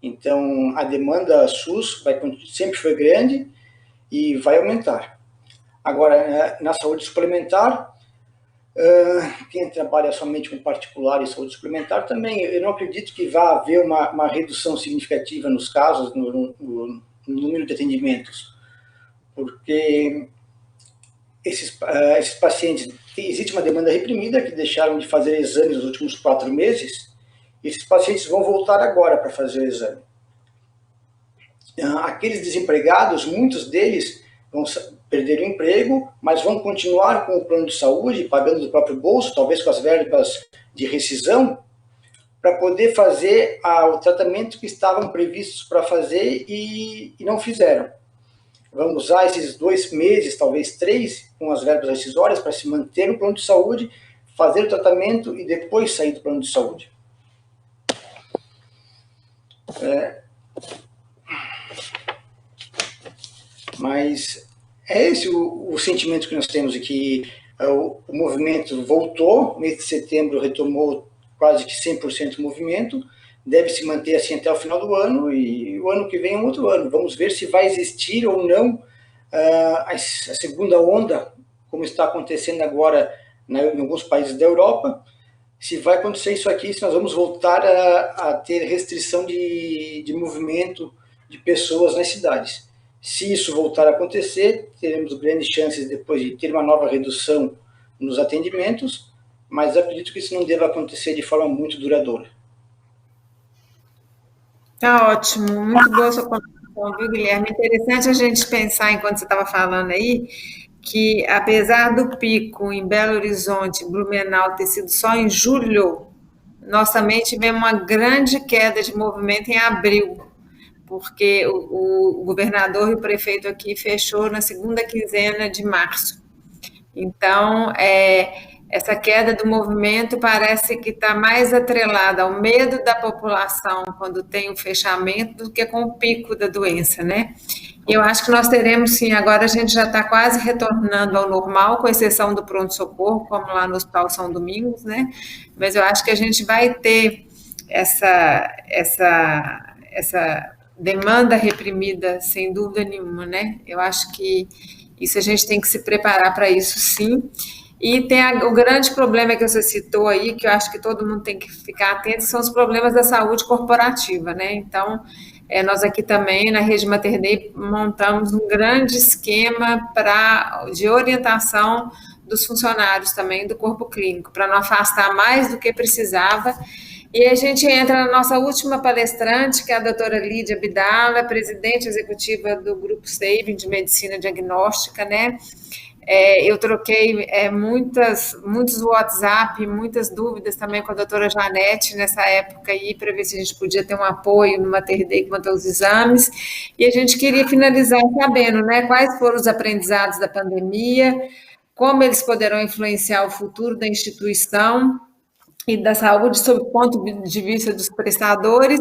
Então, a demanda SUS sempre foi grande e vai aumentar. Agora, na saúde suplementar, quem trabalha somente com particular e saúde suplementar também, eu não acredito que vá haver uma redução significativa nos casos, no número de atendimentos, porque esses pacientes, existe uma demanda reprimida, que deixaram de fazer exames nos últimos 4 meses, e esses pacientes vão voltar agora para fazer o exame. Aqueles desempregados, muitos deles vão perder o emprego, mas vão continuar com o plano de saúde, pagando do próprio bolso, talvez com as verbas de rescisão, para poder fazer o tratamento que estavam previstos para fazer e não fizeram. Vamos usar esses 2 meses, talvez 3, com as verbas rescisórias, para se manter no plano de saúde, fazer o tratamento e depois sair do plano de saúde. Mas é esse o sentimento que nós temos, de que o movimento voltou, mês de setembro retomou quase que 100% movimento, deve se manter assim até o final do ano, e o ano que vem é um outro ano. Vamos ver se vai existir ou não a segunda onda, como está acontecendo agora em alguns países da Europa, se vai acontecer isso aqui, se nós vamos voltar a ter restrição de movimento de pessoas nas cidades. Se isso voltar a acontecer, teremos grandes chances depois de ter uma nova redução nos atendimentos, mas acredito que isso não deva acontecer de forma muito duradoura. Tá ótimo, muito boa sua contribuição, viu, Guilherme? Interessante a gente pensar, enquanto você estava falando aí, que apesar do pico em Belo Horizonte, Blumenau ter sido só em julho, nós também tivemos uma grande queda de movimento em abril, porque o governador e o prefeito aqui fechou na segunda quinzena de março. Então, essa queda do movimento parece que está mais atrelada ao medo da população quando tem o fechamento do que com o pico da doença, né? Eu acho que nós teremos, sim, agora a gente já está quase retornando ao normal, com exceção do pronto-socorro, como lá no Hospital São Domingos, né? Mas eu acho que a gente vai ter essa demanda reprimida, sem dúvida nenhuma, né? Eu acho que isso a gente tem que se preparar para isso, sim. E tem o grande problema que você citou aí, que eu acho que todo mundo tem que ficar atento, que são os problemas da saúde corporativa, né? Então, nós aqui também, na Rede Mater Dei, montamos um grande esquema de orientação dos funcionários também do corpo clínico, para não afastar mais do que precisava. E a gente entra na nossa última palestrante, que é a doutora Lídia Abdala, presidente executiva do Grupo Sabin de Medicina Diagnóstica, né? Eu troquei muitos WhatsApp, muitas dúvidas também com a doutora Janete nessa época aí, para ver se a gente podia ter um apoio no Mater Dei quanto aos exames, e a gente queria finalizar sabendo, né, quais foram os aprendizados da pandemia, como eles poderão influenciar o futuro da instituição e da saúde sob o ponto de vista dos prestadores,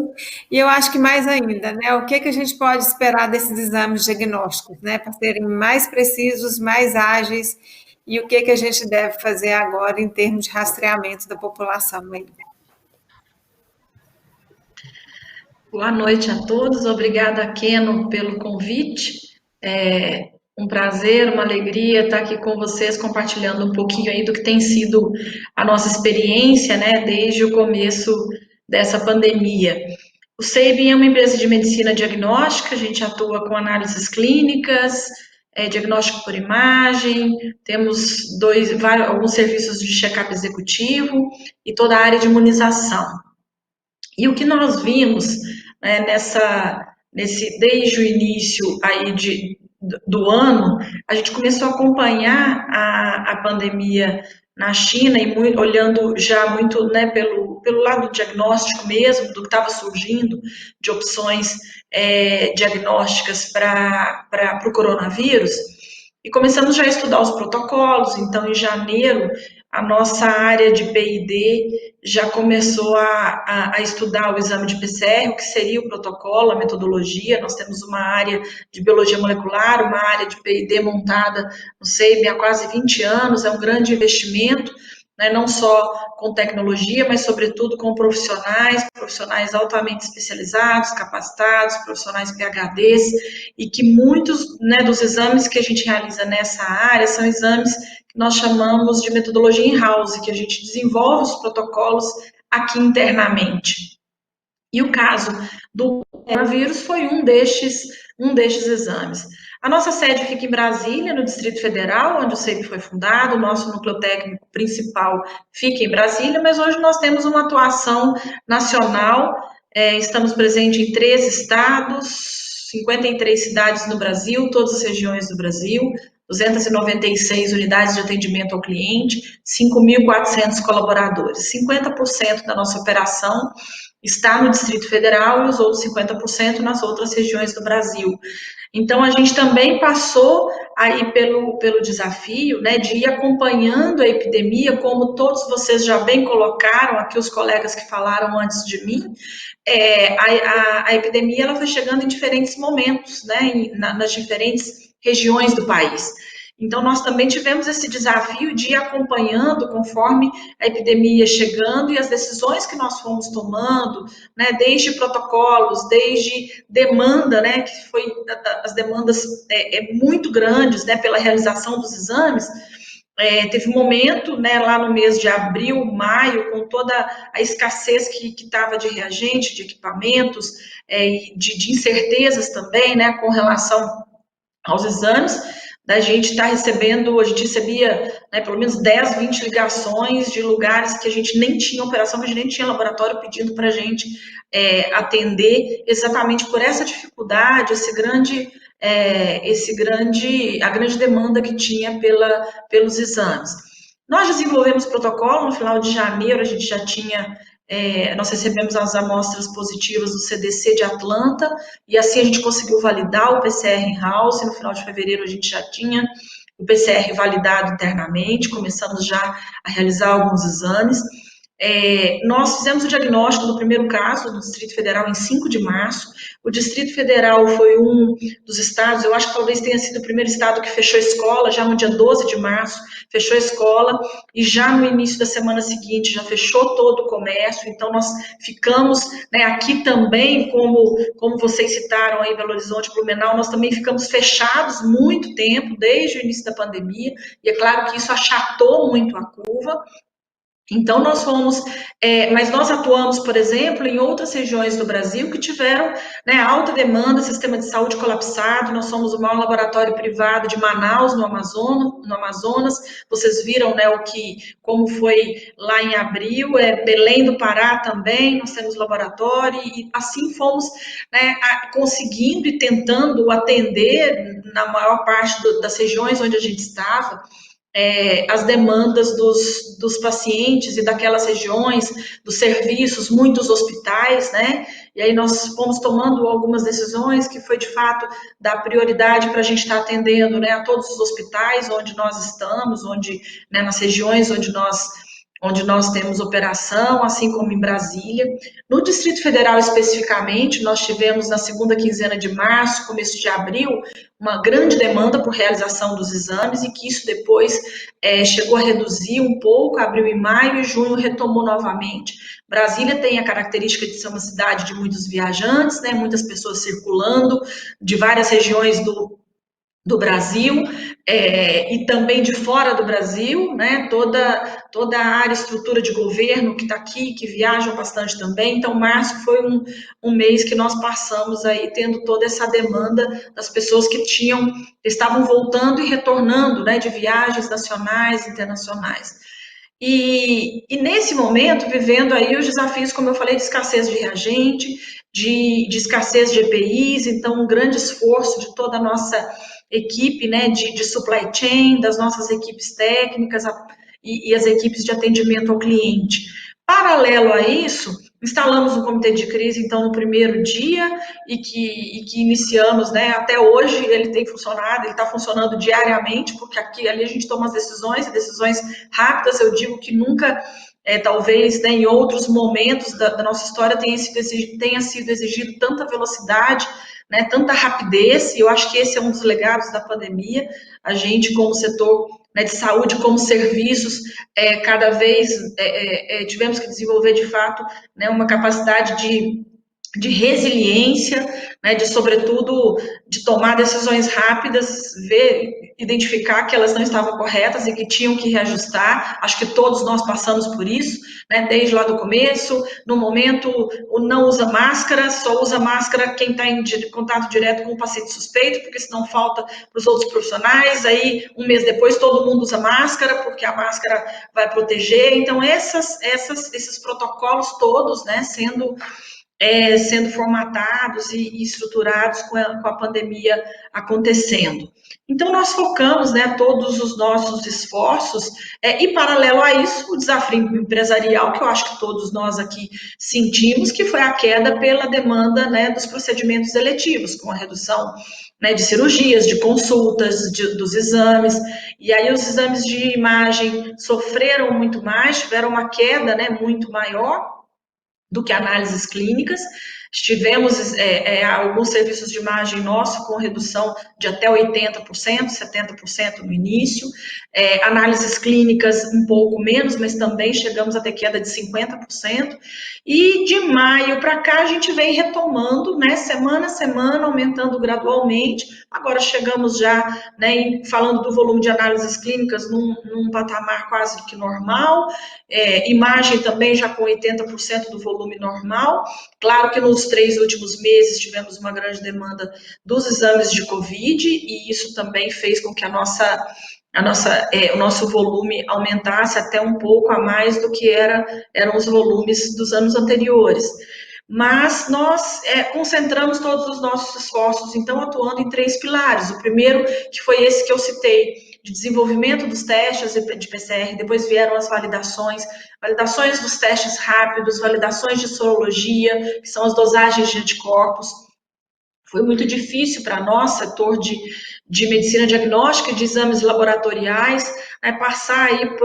e eu acho que mais ainda, né, o que a gente pode esperar desses exames diagnósticos, né, para serem mais precisos, mais ágeis, e o que a gente deve fazer agora em termos de rastreamento da população aí. Boa noite a todos, obrigada, Keno, pelo convite. Um prazer, uma alegria estar aqui com vocês, compartilhando um pouquinho aí do que tem sido a nossa experiência, né, desde o começo dessa pandemia. O Sabin é uma empresa de medicina diagnóstica, a gente atua com análises clínicas, diagnóstico por imagem, temos alguns serviços de check-up executivo e toda a área de imunização. E o que nós vimos, né, desde o início aí do ano, a gente começou a acompanhar a pandemia na China e olhando já muito, né, pelo lado do diagnóstico mesmo, do que estava surgindo de opções diagnósticas para o coronavírus, e começamos já a estudar os protocolos. Então, em janeiro, a nossa área de P&D já começou a estudar o exame de PCR, o que seria o protocolo, a metodologia. Nós temos uma área de biologia molecular, uma área de P&D montada no Sabin há quase 20 anos, é um grande investimento, né, não só com tecnologia, mas sobretudo com profissionais altamente especializados, capacitados, profissionais PhDs, e que muitos, né, dos exames que a gente realiza nessa área são exames que nós chamamos de metodologia in-house, que a gente desenvolve os protocolos aqui internamente. E o caso do coronavírus foi um destes exames. A nossa sede fica em Brasília, no Distrito Federal, onde o Sabin foi fundado, o nosso núcleo técnico principal fica em Brasília, mas hoje nós temos uma atuação nacional, estamos presentes em 13 estados, 53 cidades no Brasil, todas as regiões do Brasil, 296 unidades de atendimento ao cliente, 5.400 colaboradores. 50% da nossa operação está no Distrito Federal e os outros 50% nas outras regiões do Brasil. Então, a gente também passou aí pelo desafio, né, de ir acompanhando a epidemia, como todos vocês já bem colocaram, aqui os colegas que falaram antes de mim, a epidemia ela foi chegando em diferentes momentos, né, nas diferentes regiões do país. Então, nós também tivemos esse desafio de ir acompanhando conforme a epidemia ia chegando e as decisões que nós fomos tomando, né, desde protocolos, desde demanda, né, que foi as demandas muito grandes, né, pela realização dos exames. Teve um momento, né, lá no mês de abril, maio, com toda a escassez que estava de reagente, de equipamentos, de incertezas também, né, com relação aos exames, da gente estar recebendo, a gente recebia, né, pelo menos 10, 20 ligações de lugares que a gente nem tinha operação, que a gente nem tinha laboratório pedindo para a gente atender, exatamente por essa dificuldade, a grande demanda que tinha pelos exames. Nós desenvolvemos protocolo, no final de janeiro a gente já tinha, nós recebemos as amostras positivas do CDC de Atlanta, e assim a gente conseguiu validar o PCR in-house, no final de fevereiro a gente já tinha o PCR validado internamente, começamos já a realizar alguns exames. Nós fizemos o diagnóstico do primeiro caso no Distrito Federal em 5 de março. O Distrito Federal foi um dos estados, eu acho que talvez tenha sido o primeiro estado que fechou a escola, já no dia 12 de março, fechou a escola, e já no início da semana seguinte já fechou todo o comércio. Então nós ficamos, né, aqui também, como vocês citaram aí, Belo Horizonte, Blumenau, nós também ficamos fechados muito tempo, desde o início da pandemia, e é claro que isso achatou muito a curva. Então, nós fomos, mas nós atuamos, por exemplo, em outras regiões do Brasil que tiveram, né, alta demanda, sistema de saúde colapsado. Nós somos o maior laboratório privado de Manaus, no Amazonas. Vocês viram, né, como foi lá em abril, Belém do Pará também, nós temos laboratório, e assim fomos, né, conseguindo e tentando atender, na maior parte das regiões onde a gente estava, as demandas dos pacientes e daquelas regiões, dos serviços, muitos hospitais, né? E aí nós fomos tomando algumas decisões que foi, de fato, dar prioridade para a gente estar atendendo, né, a todos os hospitais onde nós estamos, né, nas regiões onde nós temos operação, assim como em Brasília. No Distrito Federal, especificamente, nós tivemos na segunda quinzena de março, começo de abril, uma grande demanda por realização dos exames, e que isso depois chegou a reduzir um pouco, abril e maio, e junho retomou novamente. Brasília tem a característica de ser uma cidade de muitos viajantes, né, muitas pessoas circulando de várias regiões do Brasil, e também de fora do Brasil, né, toda a área, estrutura de governo que está aqui, que viajam bastante também. Então, março foi um mês que nós passamos aí tendo toda essa demanda das pessoas que estavam voltando e retornando, né, de viagens nacionais, internacionais. E nesse momento, vivendo aí os desafios, como eu falei, de escassez de reagente, de escassez de EPIs, então um grande esforço de toda a nossa equipe, né, de supply chain, das nossas equipes técnicas e as equipes de atendimento ao cliente. Paralelo a isso, instalamos um comitê de crise, então, no primeiro dia, e que iniciamos, né, até hoje ele tem funcionado, ele está funcionando diariamente, porque ali a gente toma as decisões, e decisões rápidas. Eu digo que nunca, talvez, né, em outros momentos da nossa história tenha sido exigido tanta velocidade, né, tanta rapidez, e eu acho que esse é um dos legados da pandemia. A gente, como setor, né, de saúde, como serviços, cada vez tivemos que desenvolver, de fato, né, uma capacidade de resiliência, né, sobretudo, de tomar decisões rápidas, identificar que elas não estavam corretas e que tinham que reajustar. Acho que todos nós passamos por isso, né, desde lá do começo. No momento, não usa máscara, só usa máscara quem está em contato direto com o paciente suspeito, porque senão falta para os outros profissionais. Aí, um mês depois, todo mundo usa máscara, porque a máscara vai proteger. Então, esses protocolos todos, né, sendo formatados e estruturados com a pandemia acontecendo. Então, nós focamos, né, todos os nossos esforços, e paralelo a isso, o desafio empresarial, que eu acho que todos nós aqui sentimos, que foi a queda pela demanda, né, dos procedimentos eletivos, com a redução, né, de cirurgias, de consultas, dos exames. E aí os exames de imagem sofreram muito mais, tiveram uma queda, né, muito maior do que análises clínicas, tivemos alguns serviços de imagem nossos com redução de até 80%, 70% no início, análises clínicas um pouco menos, mas também chegamos a ter queda de 50%, e de maio para cá a gente vem retomando, né, semana a semana, aumentando gradualmente. Agora chegamos já, né, falando do volume de análises clínicas num patamar quase que normal, imagem também já com 80% do volume normal. Claro que nos 3 últimos meses tivemos uma grande demanda dos exames de Covid, e isso também fez com que o nosso volume aumentasse até um pouco a mais do que eram os volumes dos anos anteriores. Mas nós concentramos todos os nossos esforços, então, atuando em 3 pilares. O primeiro, que foi esse que eu citei, de desenvolvimento dos testes de PCR, depois vieram as validações dos testes rápidos, validações de sorologia, que são as dosagens de anticorpos. Foi muito difícil para nós, setor de medicina diagnóstica e de exames laboratoriais, né, passar aí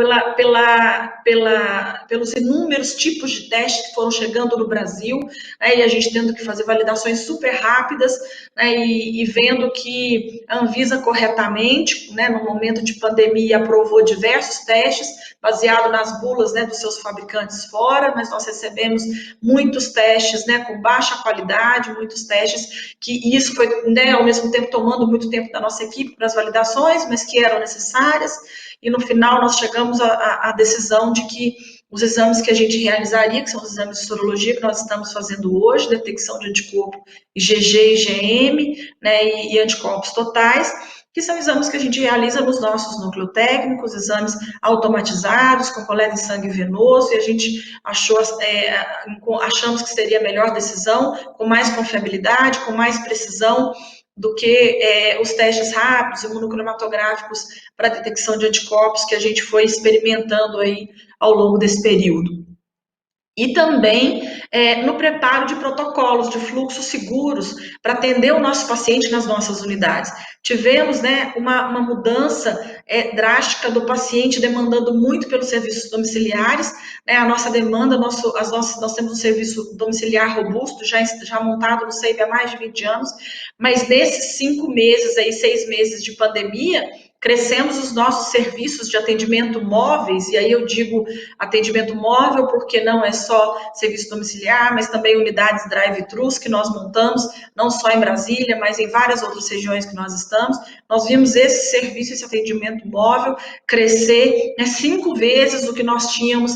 pelos inúmeros tipos de testes que foram chegando no Brasil, né, e a gente tendo que fazer validações super rápidas, né, e vendo que a Anvisa corretamente, né, no momento de pandemia, aprovou diversos testes, baseado nas bulas, né, dos seus fabricantes fora, mas nós recebemos muitos testes, né, com baixa qualidade, muitos testes que isso foi, né, ao mesmo tempo tomando muito tempo da nossa equipe para as validações, mas que eram necessárias, e no final nós chegamos à decisão de que os exames que a gente realizaria, que são os exames de sorologia que nós estamos fazendo hoje, detecção de anticorpo IgG, IgM, né, e anticorpos totais, que são exames que a gente realiza nos nossos nucleotécnicos, exames automatizados, com coleta de sangue venoso, e a gente achamos que seria a melhor decisão, com mais confiabilidade, com mais precisão do que os testes rápidos, imunocromatográficos para detecção de anticorpos que a gente foi experimentando aí ao longo desse período. E também no preparo de protocolos de fluxos seguros para atender o nosso paciente nas nossas unidades. Tivemos, né, uma mudança drástica do paciente demandando muito pelos serviços domiciliares, né, a nossa demanda, nós temos um serviço domiciliar robusto, já montado no SEIB há mais de 20 anos, mas nesses 5 meses, 6 meses de pandemia, crescemos os nossos serviços de atendimento móveis, e aí eu digo atendimento móvel porque não é só serviço domiciliar, mas também unidades drive-thrus que nós montamos, não só em Brasília, mas em várias outras regiões que nós estamos. Nós vimos esse serviço, esse atendimento móvel crescer 5 vezes o que nós tínhamos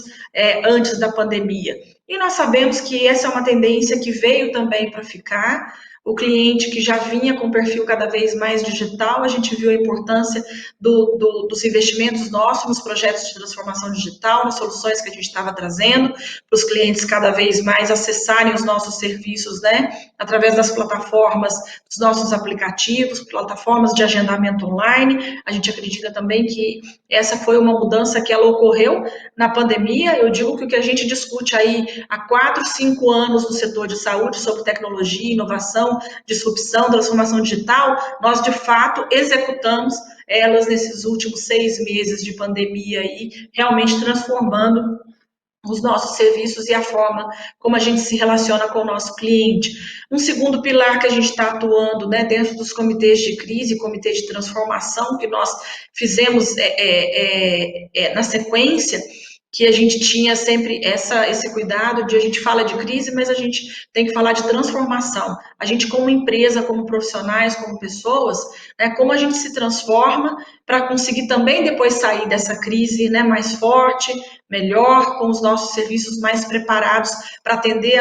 antes da pandemia. E nós sabemos que essa é uma tendência que veio também para ficar. O cliente que já vinha com perfil cada vez mais digital, a gente viu a importância dos investimentos nossos nos projetos de transformação digital, nas soluções que a gente estava trazendo, para os clientes cada vez mais acessarem os nossos serviços, né, através das plataformas, dos nossos aplicativos, plataformas de agendamento online. A gente acredita também que essa foi uma mudança que ela ocorreu na pandemia. Eu digo que o que a gente discute aí há 4, 5 anos no setor de saúde sobre tecnologia, inovação, disrupção, transformação digital, nós de fato executamos elas nesses últimos 6 meses de pandemia aí, realmente transformando os nossos serviços e a forma como a gente se relaciona com o nosso cliente. Um segundo pilar que a gente está atuando, né, dentro dos comitês de crise, comitê de transformação, que nós fizemos na sequência, que a gente tinha sempre esse cuidado de a gente fala de crise, mas a gente tem que falar de transformação. A gente como empresa, como profissionais, como pessoas, né, como a gente se transforma para conseguir também depois sair dessa crise, né, mais forte, melhor, com os nossos serviços mais preparados para atender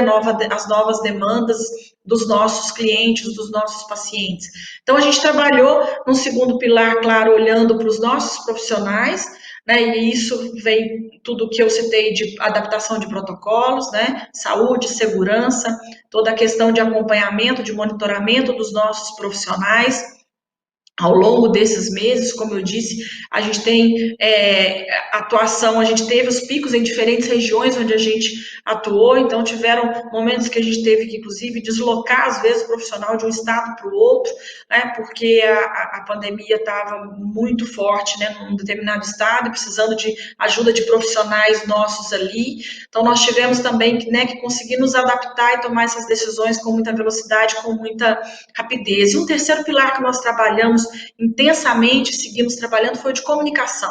as novas demandas dos nossos clientes, dos nossos pacientes. Então, a gente trabalhou no segundo pilar, claro, olhando para os nossos profissionais, né, e isso vem tudo que eu citei de adaptação de protocolos, né, saúde, segurança, toda a questão de acompanhamento, de monitoramento dos nossos profissionais. Ao longo desses meses, como eu disse, a gente tem atuação, a gente teve os picos em diferentes regiões onde a gente atuou, então tiveram momentos que a gente teve que, inclusive, deslocar, às vezes, o profissional de um estado para o outro, né, porque a pandemia estava muito forte, né, num determinado estado, e precisando de ajuda de profissionais nossos ali. Então, nós tivemos também né, que conseguir nos adaptar e tomar essas decisões com muita velocidade, com muita rapidez. E um terceiro pilar que nós trabalhamos intensamente, seguimos trabalhando, foi de comunicação.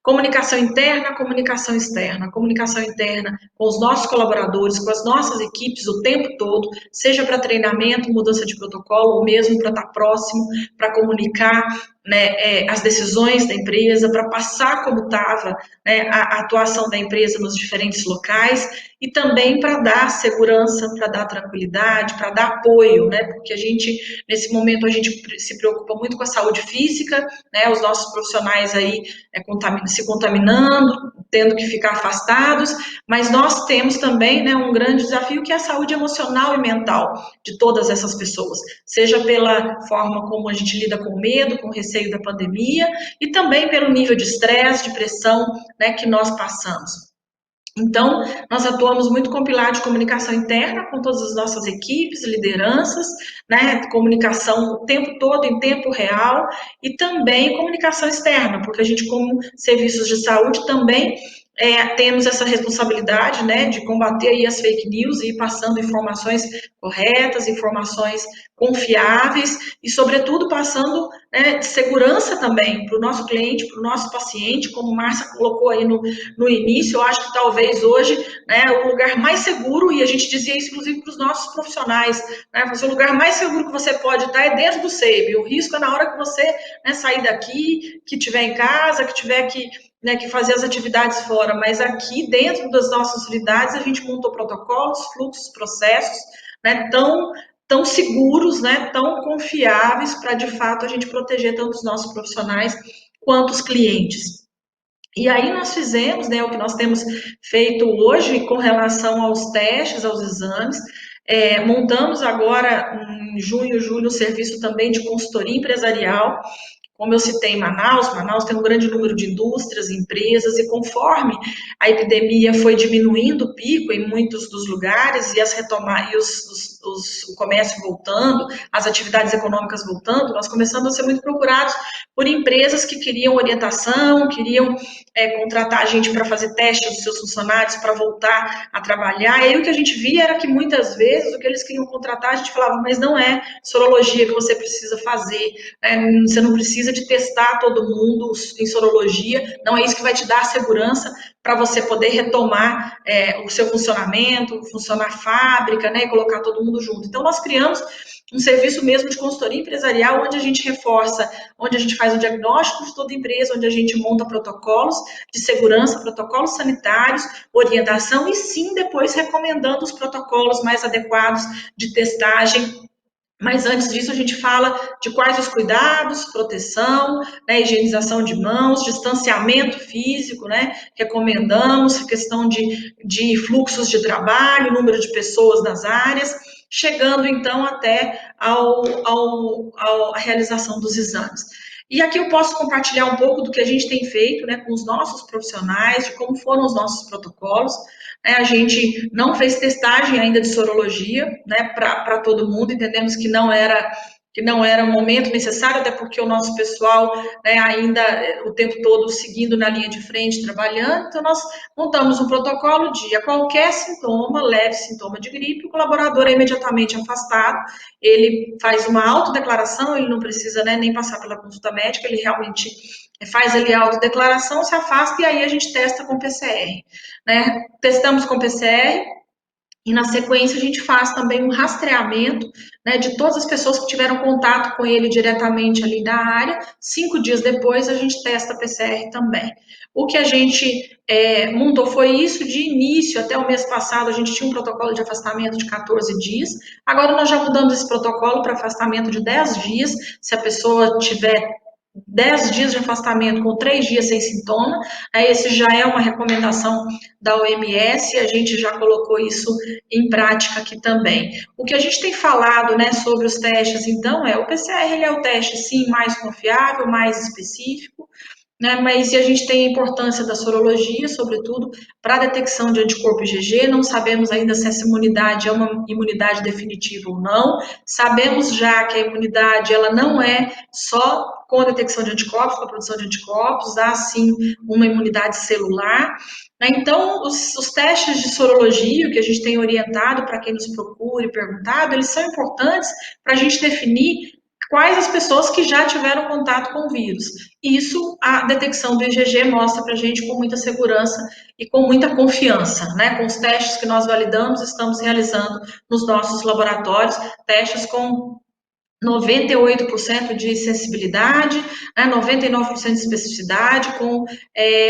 Comunicação interna, comunicação externa. Comunicação interna com os nossos colaboradores, com as nossas equipes o tempo todo, seja para treinamento, mudança de protocolo, ou mesmo para estar próximo, para comunicar né, as decisões da empresa, para passar como estava né, a atuação da empresa nos diferentes locais, e também para dar segurança, para dar tranquilidade, para dar apoio, né, porque a gente, nesse momento, a gente se preocupa muito com a saúde física, né, os nossos profissionais aí se contaminando, tendo que ficar afastados, mas nós temos também né, um grande desafio que é a saúde emocional e mental de todas essas pessoas, seja pela forma como a gente lida com o medo, com o receio da pandemia, e também pelo nível de estresse, de pressão né, que nós passamos. Então, nós atuamos muito com o pilar de comunicação interna, com todas as nossas equipes, lideranças, né, comunicação o tempo todo, em tempo real, e também comunicação externa, porque a gente, como serviços de saúde, também temos essa responsabilidade, né, de combater aí as fake news e ir passando informações corretas, informações confiáveis e, sobretudo, passando né, segurança também para o nosso cliente, para o nosso paciente, como Márcia colocou aí no início. Eu acho que talvez hoje né, o lugar mais seguro, e a gente dizia isso inclusive para os nossos profissionais, né, o lugar mais seguro que você pode estar é dentro do SEIB. O risco é na hora que você né, sair daqui, que estiver em casa, que tiver que fazer as atividades fora, mas aqui dentro das nossas unidades a gente montou protocolos, fluxos, processos, né, tão seguros, né, tão confiáveis para de fato a gente proteger tanto os nossos profissionais quanto os clientes. E aí nós fizemos, né, o que nós temos feito hoje com relação aos testes, aos exames, montamos agora em junho, julho, um serviço também de consultoria empresarial. Como eu citei em Manaus tem um grande número de indústrias, empresas, e conforme a epidemia foi diminuindo o pico em muitos dos lugares e o comércio voltando, as atividades econômicas voltando, nós começamos a ser muito procurados por empresas que queriam orientação, queriam contratar a gente para fazer testes dos seus funcionários, para voltar a trabalhar. E aí o que a gente via era que muitas vezes o que eles queriam contratar, a gente falava, mas não é sorologia que você precisa fazer, né? Você não precisa de testar todo mundo em sorologia, não é isso que vai te dar a segurança para você poder retomar o seu funcionamento, funcionar a fábrica, né, e colocar todo mundo junto. Então, nós criamos um serviço mesmo de consultoria empresarial, onde a gente reforça, onde a gente faz o diagnóstico de toda empresa, onde a gente monta protocolos de segurança, protocolos sanitários, orientação e sim, depois recomendando os protocolos mais adequados de testagem. Mas antes disso, a gente fala de quais os cuidados, proteção, né, higienização de mãos, distanciamento físico, né, recomendamos, questão de fluxos de trabalho, número de pessoas nas áreas, chegando então até a realização dos exames. E aqui eu posso compartilhar um pouco do que a gente tem feito né, com os nossos profissionais, de como foram os nossos protocolos. A gente não fez testagem ainda de sorologia né, para todo mundo, entendemos que não era um momento necessário, até porque o nosso pessoal né, ainda o tempo todo seguindo na linha de frente, trabalhando. Então, nós montamos um protocolo de a qualquer sintoma, leve sintoma de gripe, o colaborador é imediatamente afastado, ele faz uma autodeclaração, ele não precisa né, nem passar pela consulta médica, ele realmente faz ali a autodeclaração, se afasta e aí a gente testa com PCR. Né? Testamos com PCR e na sequência a gente faz também um rastreamento né, de todas as pessoas que tiveram contato com ele diretamente ali da área. 5 dias depois a gente testa a PCR também. O que a gente montou foi isso de início, até o mês passado a gente tinha um protocolo de afastamento de 14 dias, agora nós já mudamos esse protocolo para afastamento de 10 dias, se a pessoa tiver 10 dias de afastamento com 3 dias sem sintoma. Esse já é uma recomendação da OMS, a gente já colocou isso em prática aqui também. O que a gente tem falado, né, sobre os testes, então, o PCR ele é o teste, sim, mais confiável, mais específico, né, mas a gente tem a importância da sorologia, sobretudo, para a detecção de anticorpo IgG. Não sabemos ainda se essa imunidade é uma imunidade definitiva ou não. Sabemos já que a imunidade ela não é só com a detecção de anticorpos, com a produção de anticorpos, há sim uma imunidade celular. Então, os testes de sorologia, que a gente tem orientado para quem nos procura e perguntado, eles são importantes para a gente definir quais as pessoas que já tiveram contato com o vírus. Isso, a detecção do IgG mostra para a gente com muita segurança e com muita confiança, né? Com os testes que nós validamos, estamos realizando nos nossos laboratórios, testes com 98% de sensibilidade, né, 99% de especificidade,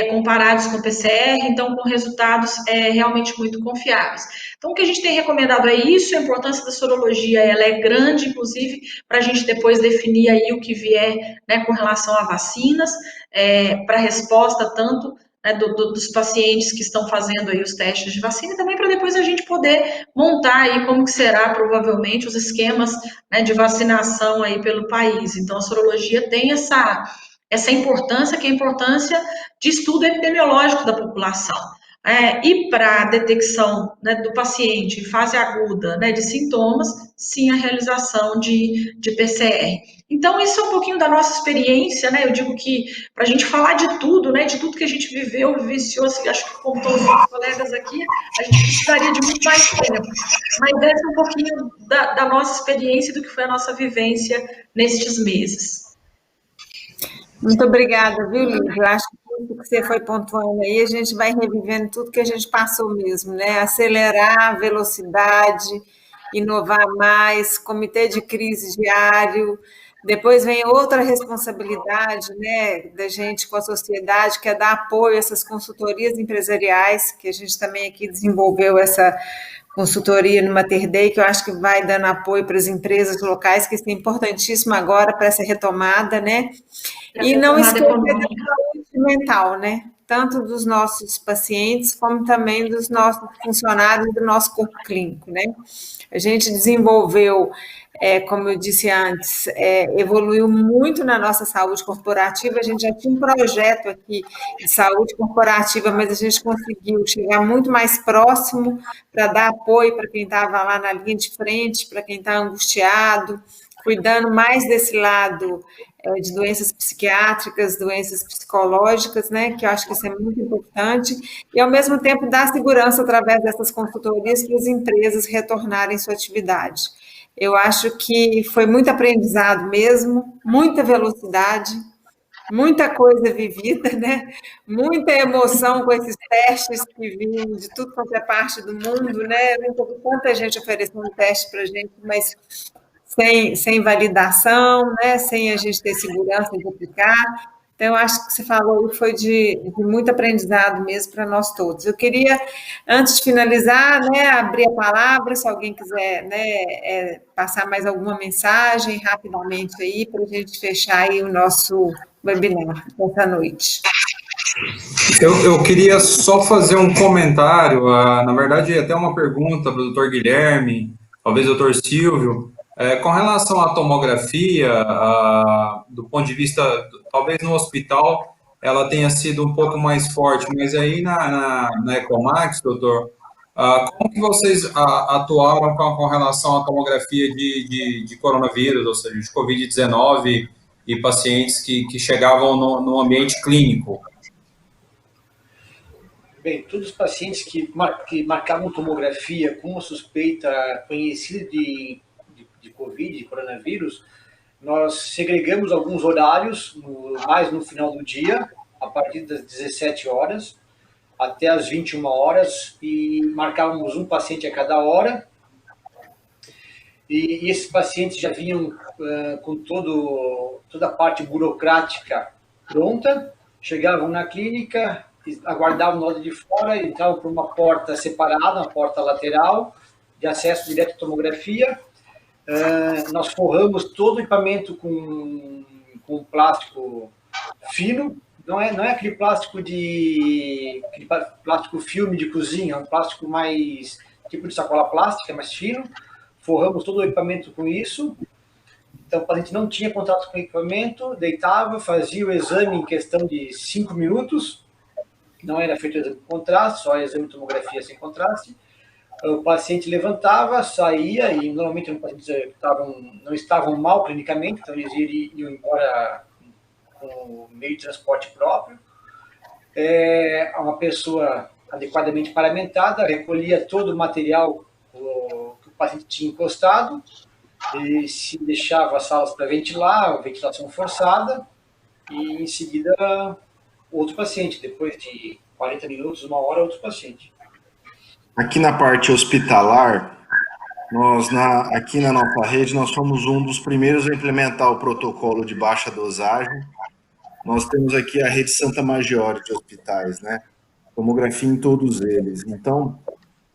comparados com PCR, então com resultados realmente muito confiáveis. Então, o que a gente tem recomendado é isso, a importância da sorologia, ela é grande, inclusive, para a gente depois definir aí o que vier, né, com relação a vacinas, para resposta tanto, né, dos pacientes que estão fazendo aí os testes de vacina, e também para depois a gente poder montar aí como que será, provavelmente, os esquemas, né, de vacinação aí pelo país. Então, a sorologia tem essa importância, que é a importância de estudo epidemiológico da população. E para a detecção, né, do paciente em fase aguda, né, de sintomas, sim, a realização de PCR. Então, isso é um pouquinho da nossa experiência, né? Eu digo que para a gente falar de tudo, né, de tudo que a gente viveu, vivenciou, assim, acho que como todos os meus colegas aqui, a gente precisaria de muito mais tempo. Mas essa é um pouquinho da nossa experiência, do que foi a nossa vivência nestes meses. Muito obrigada, viu, Lívia? Eu acho que tudo que você foi pontuando aí, a gente vai revivendo tudo que a gente passou mesmo, né? Acelerar a velocidade, inovar mais, comitê de crise diário. Depois vem outra responsabilidade, né, da gente com a sociedade, que é dar apoio a essas consultorias empresariais, que a gente também aqui desenvolveu essa consultoria no Mater Dei, que eu acho que vai dando apoio para as empresas locais, que isso é importantíssimo agora para essa retomada, né? E não esquecer da saúde mental, né? Tanto dos nossos pacientes, como também dos nossos funcionários do nosso corpo clínico, né? A gente desenvolveu, como eu disse antes, evoluiu muito na nossa saúde corporativa. A gente já tinha um projeto aqui de saúde corporativa, mas a gente conseguiu chegar muito mais próximo para dar apoio para quem estava lá na linha de frente, para quem está angustiado, cuidando mais desse lado de doenças psiquiátricas, doenças psicológicas, né, que eu acho que isso é muito importante, e ao mesmo tempo dar segurança através dessas consultorias para as empresas retornarem sua atividade. Eu acho que foi muito aprendizado mesmo, muita velocidade, muita coisa vivida, né? Muita emoção com esses testes que vinham de tudo quanto é parte do mundo, né? Eu nunca vi tanta gente oferecendo teste para a gente, mas sem validação, né? Sem a gente ter segurança de aplicar. Então, eu acho que você falou foi de muito aprendizado mesmo para nós todos. Eu queria, antes de finalizar, né, abrir a palavra, se alguém quiser, né, passar mais alguma mensagem rapidamente aí, para a gente fechar aí o nosso webinar dessa noite. Eu queria só fazer um comentário, na verdade, até uma pergunta para o doutor Guilherme, talvez o doutor Silvio, com relação à tomografia, do ponto de vista, talvez no hospital, ela tenha sido um pouco mais forte, mas aí na Ecomax, doutor, como que vocês atuaram com relação à tomografia de coronavírus, ou seja, de Covid-19 e pacientes que chegavam no ambiente clínico? Bem, todos os pacientes que marcavam tomografia com uma suspeita conhecida de Covid, de coronavírus, nós segregamos alguns horários, mais no final do dia, a partir das 17 horas até as 21 horas, e marcávamos um paciente a cada hora, e esses pacientes já vinham com toda a parte burocrática pronta, chegavam na clínica, aguardavam no lado de fora, entravam por uma porta separada, uma porta lateral, de acesso direto à tomografia. Nós forramos todo o equipamento com com plástico fino, não é aquele plástico plástico filme de cozinha, é um plástico mais tipo de sacola plástica, mais fino. Forramos todo o equipamento com isso. Então, o paciente não tinha contato com o equipamento, deitava, fazia o exame em questão de 5 minutos, não era feito o exame com contraste, só exame de tomografia sem contraste. O paciente levantava, saía, e normalmente os pacientes não estavam mal clinicamente, então eles iam embora com o meio de transporte próprio. Uma pessoa adequadamente paramentada recolhia todo o material que o paciente tinha encostado, e se deixava as salas para ventilar, ventilação forçada, e em seguida outro paciente, depois de 40 minutos, 1 hora, outro paciente. Aqui na parte hospitalar, aqui na nossa rede, nós fomos um dos primeiros a implementar o protocolo de baixa dosagem. Nós temos aqui a rede Santa Maggiore de hospitais, né? Tomografia em todos eles. Então,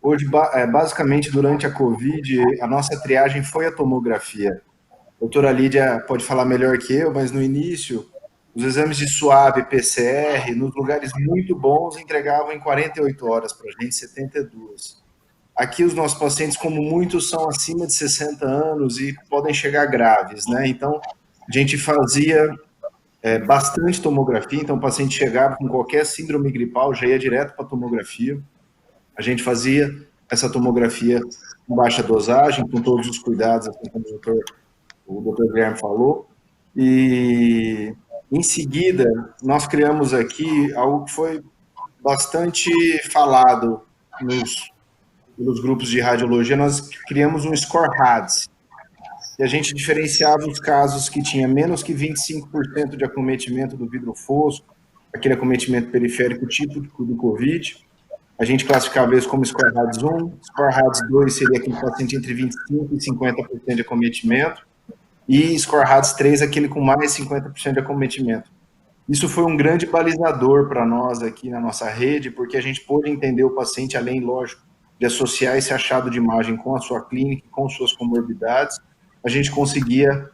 hoje, basicamente, durante a Covid, a nossa triagem foi a tomografia. A doutora Lídia pode falar melhor que eu, mas no início, os exames de SWAB, PCR, nos lugares muito bons, entregavam em 48 horas para a gente, 72. Aqui os nossos pacientes, como muitos, são acima de 60 anos e podem chegar graves, né? Então, a gente fazia bastante tomografia, então o paciente chegava com qualquer síndrome gripal, já ia direto para a tomografia. A gente fazia essa tomografia com baixa dosagem, com todos os cuidados, assim como o doutor Guilherme falou. E, em seguida, nós criamos aqui algo que foi bastante falado pelos grupos de radiologia. Nós criamos um score RADS, e a gente diferenciava os casos que tinha menos que 25% de acometimento do vidro fosco, aquele acometimento periférico típico do COVID. A gente classificava isso como score RADS 1, score RADS 2 seria aquele paciente entre 25% e 50% de acometimento, e score RADS 3 aquele com mais de 50% de acometimento. Isso foi um grande balizador para nós aqui na nossa rede, porque a gente pôde entender o paciente, além, lógico, de associar esse achado de imagem com a sua clínica, com suas comorbidades. A gente conseguia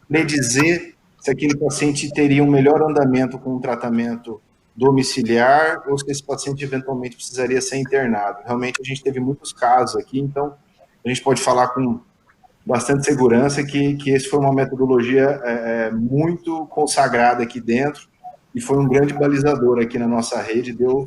predizer se aquele paciente teria um melhor andamento com um tratamento domiciliar ou se esse paciente eventualmente precisaria ser internado. Realmente a gente teve muitos casos aqui, então a gente pode falar com bastante segurança que esse foi uma metodologia muito consagrada aqui dentro e foi um grande balizador aqui na nossa rede, deu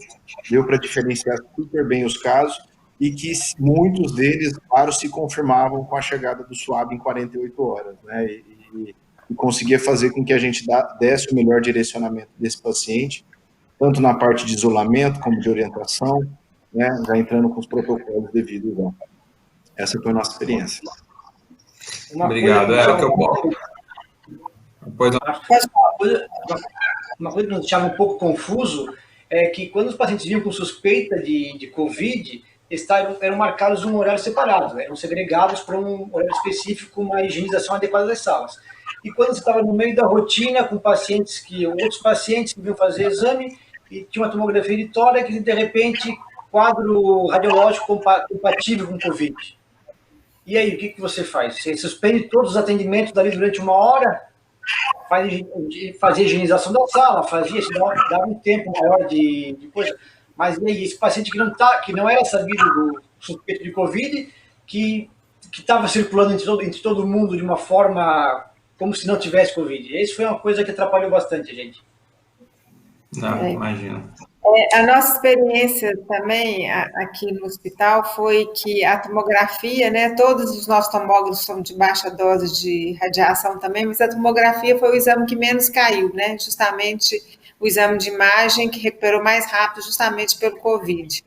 para diferenciar super bem os casos e que muitos deles, claro, se confirmavam com a chegada do SWAB em 48 horas, né, e conseguia fazer com que a gente desse o melhor direcionamento desse paciente, tanto na parte de isolamento como de orientação, né, já entrando com os protocolos devidos. Né. Essa foi a nossa experiência. Obrigado. O que eu posso. Uma coisa que nos deixava um pouco confuso é que quando os pacientes vinham com suspeita de Covid, eram marcados um horário separado, eram segregados para um horário específico, uma higienização adequada das salas. E quando você estava no meio da rotina com outros pacientes que vinham fazer exame e tinha uma tomografia de tórax e de repente quadro radiológico compatível com Covid. E aí, o que você faz? Você suspende todos os atendimentos dali durante 1 hora, fazia higienização da sala, dava um tempo maior de coisa. Mas e aí, esse paciente que não era sabido do suspeito de Covid, que estava circulando entre todo mundo de uma forma como se não tivesse Covid. Isso foi uma coisa que atrapalhou bastante a gente. Não, imagino. A nossa experiência também aqui no hospital foi que a tomografia, né, todos os nossos tomógrafos são de baixa dose de radiação também, mas a tomografia foi o exame que menos caiu, né, justamente o exame de imagem que recuperou mais rápido justamente pelo Covid.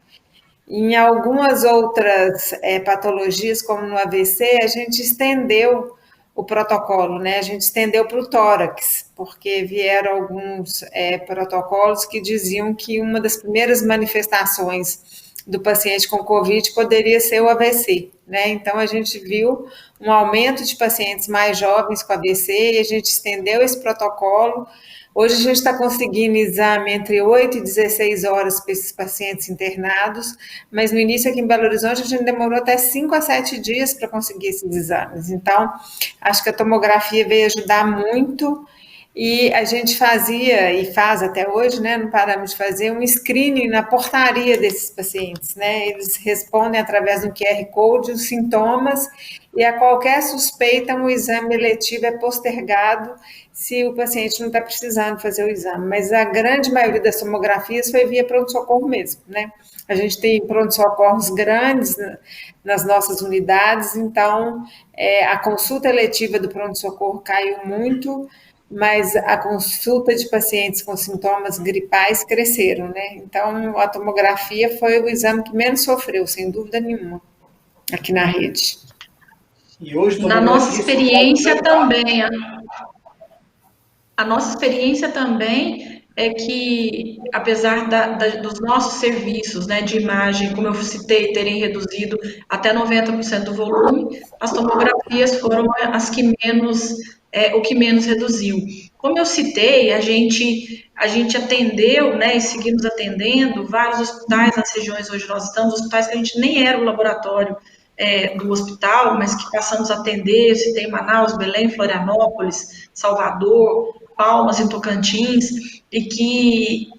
Em algumas outras patologias, como no AVC, a gente estendeu o protocolo, né? A gente estendeu para o tórax, porque vieram alguns protocolos que diziam que uma das primeiras manifestações do paciente com Covid poderia ser o AVC, né? Então, a gente viu um aumento de pacientes mais jovens com AVC e a gente estendeu esse protocolo. Hoje a gente está conseguindo exame entre 8 e 16 horas para esses pacientes internados, mas no início aqui em Belo Horizonte a gente demorou até 5 a 7 dias para conseguir esses exames. Então, acho que a tomografia veio ajudar muito. E a gente fazia, e faz até hoje, né, não paramos de fazer, um screening na portaria desses pacientes, né, eles respondem através do QR Code os sintomas, e a qualquer suspeita, um exame eletivo é postergado se o paciente não está precisando fazer o exame, mas a grande maioria das tomografias foi via pronto-socorro mesmo, né, a gente tem pronto-socorros grandes nas nossas unidades, então a consulta eletiva do pronto-socorro caiu muito, mas a consulta de pacientes com sintomas gripais cresceram, né? Então, a tomografia foi o exame que menos sofreu, sem dúvida nenhuma, aqui na rede. E hoje, na nossa experiência também, a nossa experiência também é que, apesar dos nossos serviços, né, de imagem, como eu citei, terem reduzido até 90% do volume, as tomografias foram as que menos, o que menos reduziu. Como eu citei, a gente atendeu, né, e seguimos atendendo vários hospitais nas regiões onde nós estamos, hospitais que a gente nem era o laboratório do hospital, mas que passamos a atender, citei Manaus, Belém, Florianópolis, Salvador, Palmas e Tocantins, e que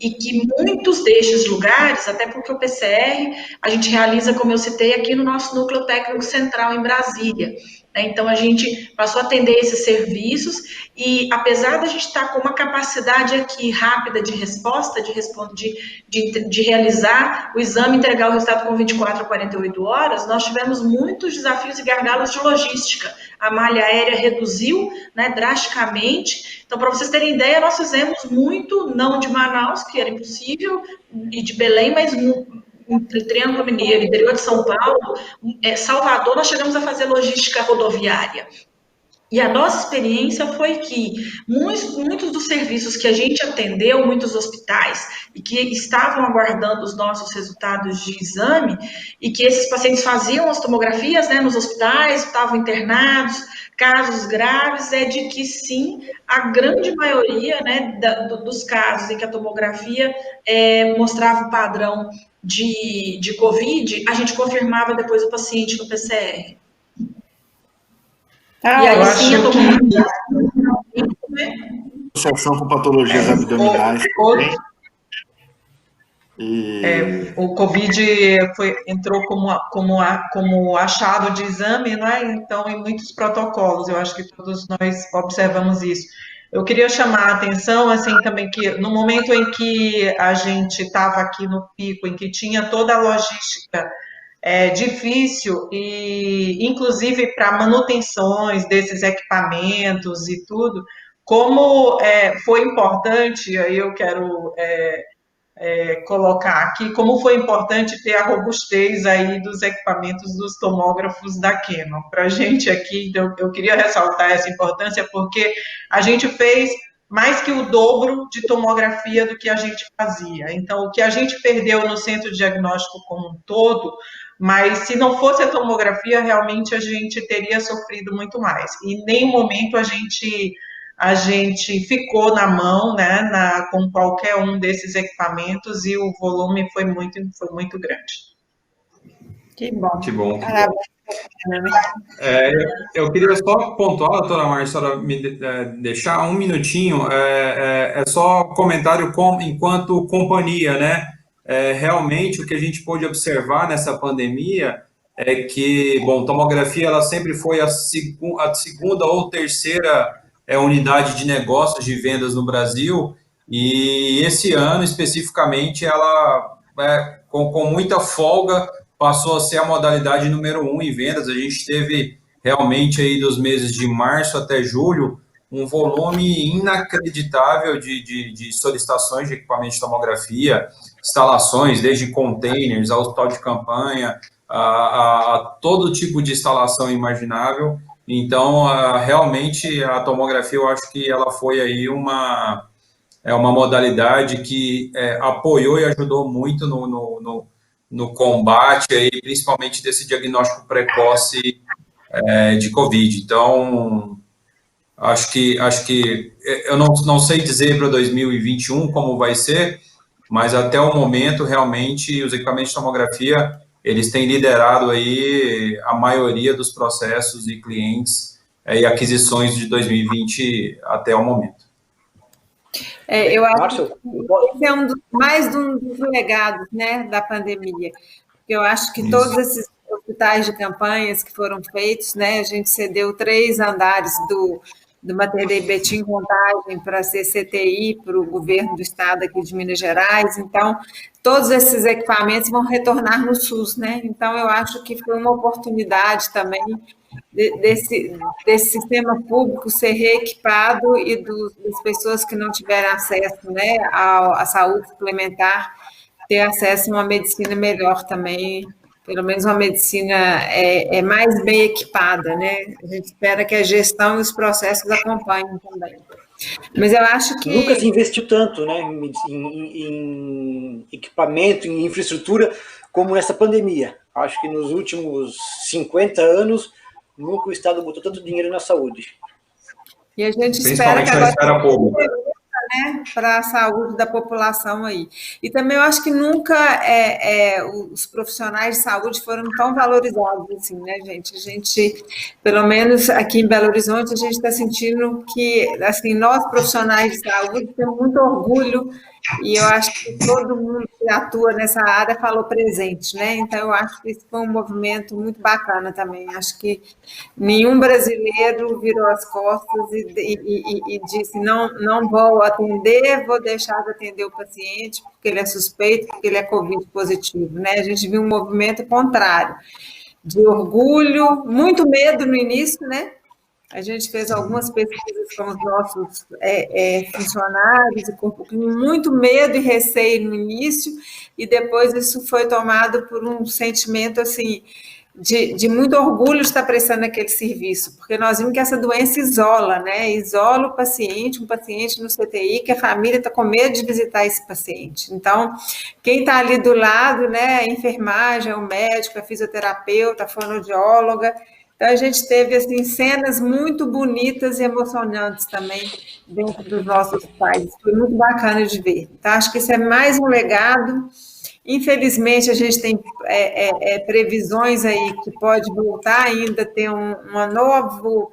muitos destes lugares, até porque o PCR a gente realiza, como eu citei, aqui no nosso núcleo técnico central em Brasília. Então, a gente passou a atender esses serviços e, apesar da gente estar com uma capacidade aqui rápida de resposta, de realizar o exame e entregar o resultado com 24 a 48 horas, nós tivemos muitos desafios e gargalos de logística. A malha aérea reduziu, né, drasticamente. Então, para vocês terem ideia, nós fizemos muito, não de Manaus, que era impossível, e de Belém, mas Triângulo Mineiro, interior de São Paulo, Salvador, nós chegamos a fazer logística rodoviária. E a nossa experiência foi que muitos dos serviços que a gente atendeu, muitos hospitais, e que estavam aguardando os nossos resultados de exame, e que esses pacientes faziam as tomografias, né, nos hospitais, estavam internados, casos graves, é de que sim, a grande maioria, né, dos casos em que a tomografia mostrava o padrão de Covid, a gente confirmava depois o paciente no PCR. E aí sim a tomografia... Associação com patologias abdominais também. O Covid entrou como achado de exame, né? Então, em muitos protocolos, eu acho que todos nós observamos isso. Eu queria chamar a atenção, assim, também, que no momento em que a gente estava aqui no pico, em que tinha toda a logística difícil, e inclusive para manutenções desses equipamentos e tudo, como foi importante, aí eu quero colocar aqui, como foi importante ter a robustez aí dos equipamentos dos tomógrafos da Canon. Para a gente aqui, então, eu queria ressaltar essa importância, porque a gente fez mais que o dobro de tomografia do que a gente fazia. Então, o que a gente perdeu no centro de diagnóstico como um todo, mas se não fosse a tomografia, realmente a gente teria sofrido muito mais. E em nenhum momento a gente ficou na mão, né, com qualquer um desses equipamentos, e o volume foi muito grande. Que bom. Que bom. Eu queria só pontuar, doutora Márcia, me deixar um minutinho, só comentário enquanto companhia, né? Realmente, o que a gente pôde observar nessa pandemia é que, bom, tomografia, ela sempre foi a segunda ou terceira unidade de negócios de vendas no Brasil, e esse ano, especificamente, ela, com muita folga, passou a ser a modalidade número 1 em vendas. A gente teve realmente aí dos meses de março até julho um volume inacreditável de solicitações de equipamento de tomografia, instalações, desde containers, ao hospital de campanha, a todo tipo de instalação imaginável. Então, realmente, a tomografia, eu acho que ela foi aí uma modalidade que apoiou e ajudou muito no combate, aí, principalmente desse diagnóstico precoce de Covid. Então, Acho que eu não sei dizer para 2021 como vai ser, mas até o momento, realmente, os equipamentos de tomografia, eles têm liderado aí a maioria dos processos e clientes e aquisições de 2020 até o momento. Eu acho Márcio, que esse é mais um dos legados, né, da pandemia. Eu acho que todos esses hospitais de campanhas que foram feitos, né, a gente cedeu 3 andares do Mater Dei Betim Contagem para ser CTI, para o governo do estado aqui de Minas Gerais, então todos esses equipamentos vão retornar no SUS, né? Então eu acho que foi uma oportunidade também desse sistema público ser reequipado e das pessoas que não tiveram acesso, né, à saúde suplementar ter acesso a uma medicina melhor também, pelo menos uma medicina mais bem equipada, né? A gente espera que a gestão e os processos acompanhem também. Mas eu acho que... Nunca se investiu tanto, né, em equipamento, em infraestrutura, como nessa pandemia. Acho que nos últimos 50 anos, nunca o Estado botou tanto dinheiro na saúde. E a gente espera que agora... né, para a saúde da população aí. E também eu acho que nunca os profissionais de saúde foram tão valorizados assim, né, gente? A gente, pelo menos aqui em Belo Horizonte, a gente está sentindo que, assim, nós profissionais de saúde temos muito orgulho e eu acho que todo mundo que atua nessa área falou presente, né? Então eu acho que isso foi um movimento muito bacana também. Acho que nenhum brasileiro virou as costas e disse não vou atender, vou deixar de atender o paciente porque ele é suspeito, porque ele é Covid positivo, né? A gente viu um movimento contrário, de orgulho, muito medo no início, né? A gente fez algumas pesquisas com os nossos funcionários, e com muito medo e receio no início, e depois isso foi tomado por um sentimento, assim, de muito orgulho de estar prestando aquele serviço, porque nós vimos que essa doença isola, né? Isola o paciente, um paciente no CTI, que a família está com medo de visitar esse paciente. Então, quem está ali do lado, né? A enfermagem, o médico, a fisioterapeuta, a fonoaudióloga. Então, a gente teve, assim, cenas muito bonitas e emocionantes também dentro dos nossos pais. Foi muito bacana de ver. Então, acho que isso é mais um legado. Infelizmente, a gente tem previsões aí que pode voltar ainda a ter um novo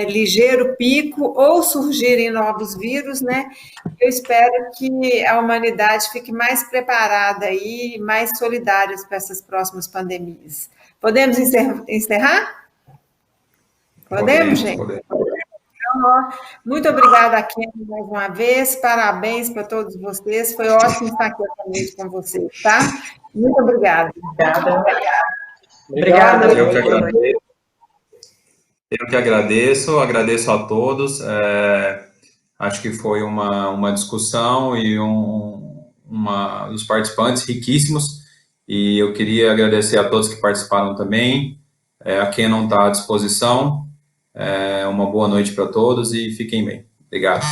ligeiro pico ou surgirem novos vírus, né? Eu espero que a humanidade fique mais preparada aí, mais solidária para essas próximas pandemias. Podemos encerrar? Podemos, gente? Podemos. Então, muito obrigada, Ken, mais uma vez. Parabéns para todos vocês. Foi ótimo estar aqui essa noite com vocês, tá? Muito obrigada. Obrigada. Eu que agradeço a todos. Acho que foi uma discussão e dos participantes riquíssimos, e eu queria agradecer a todos que participaram também. A quem não está à disposição, uma boa noite para todos e fiquem bem. Obrigado.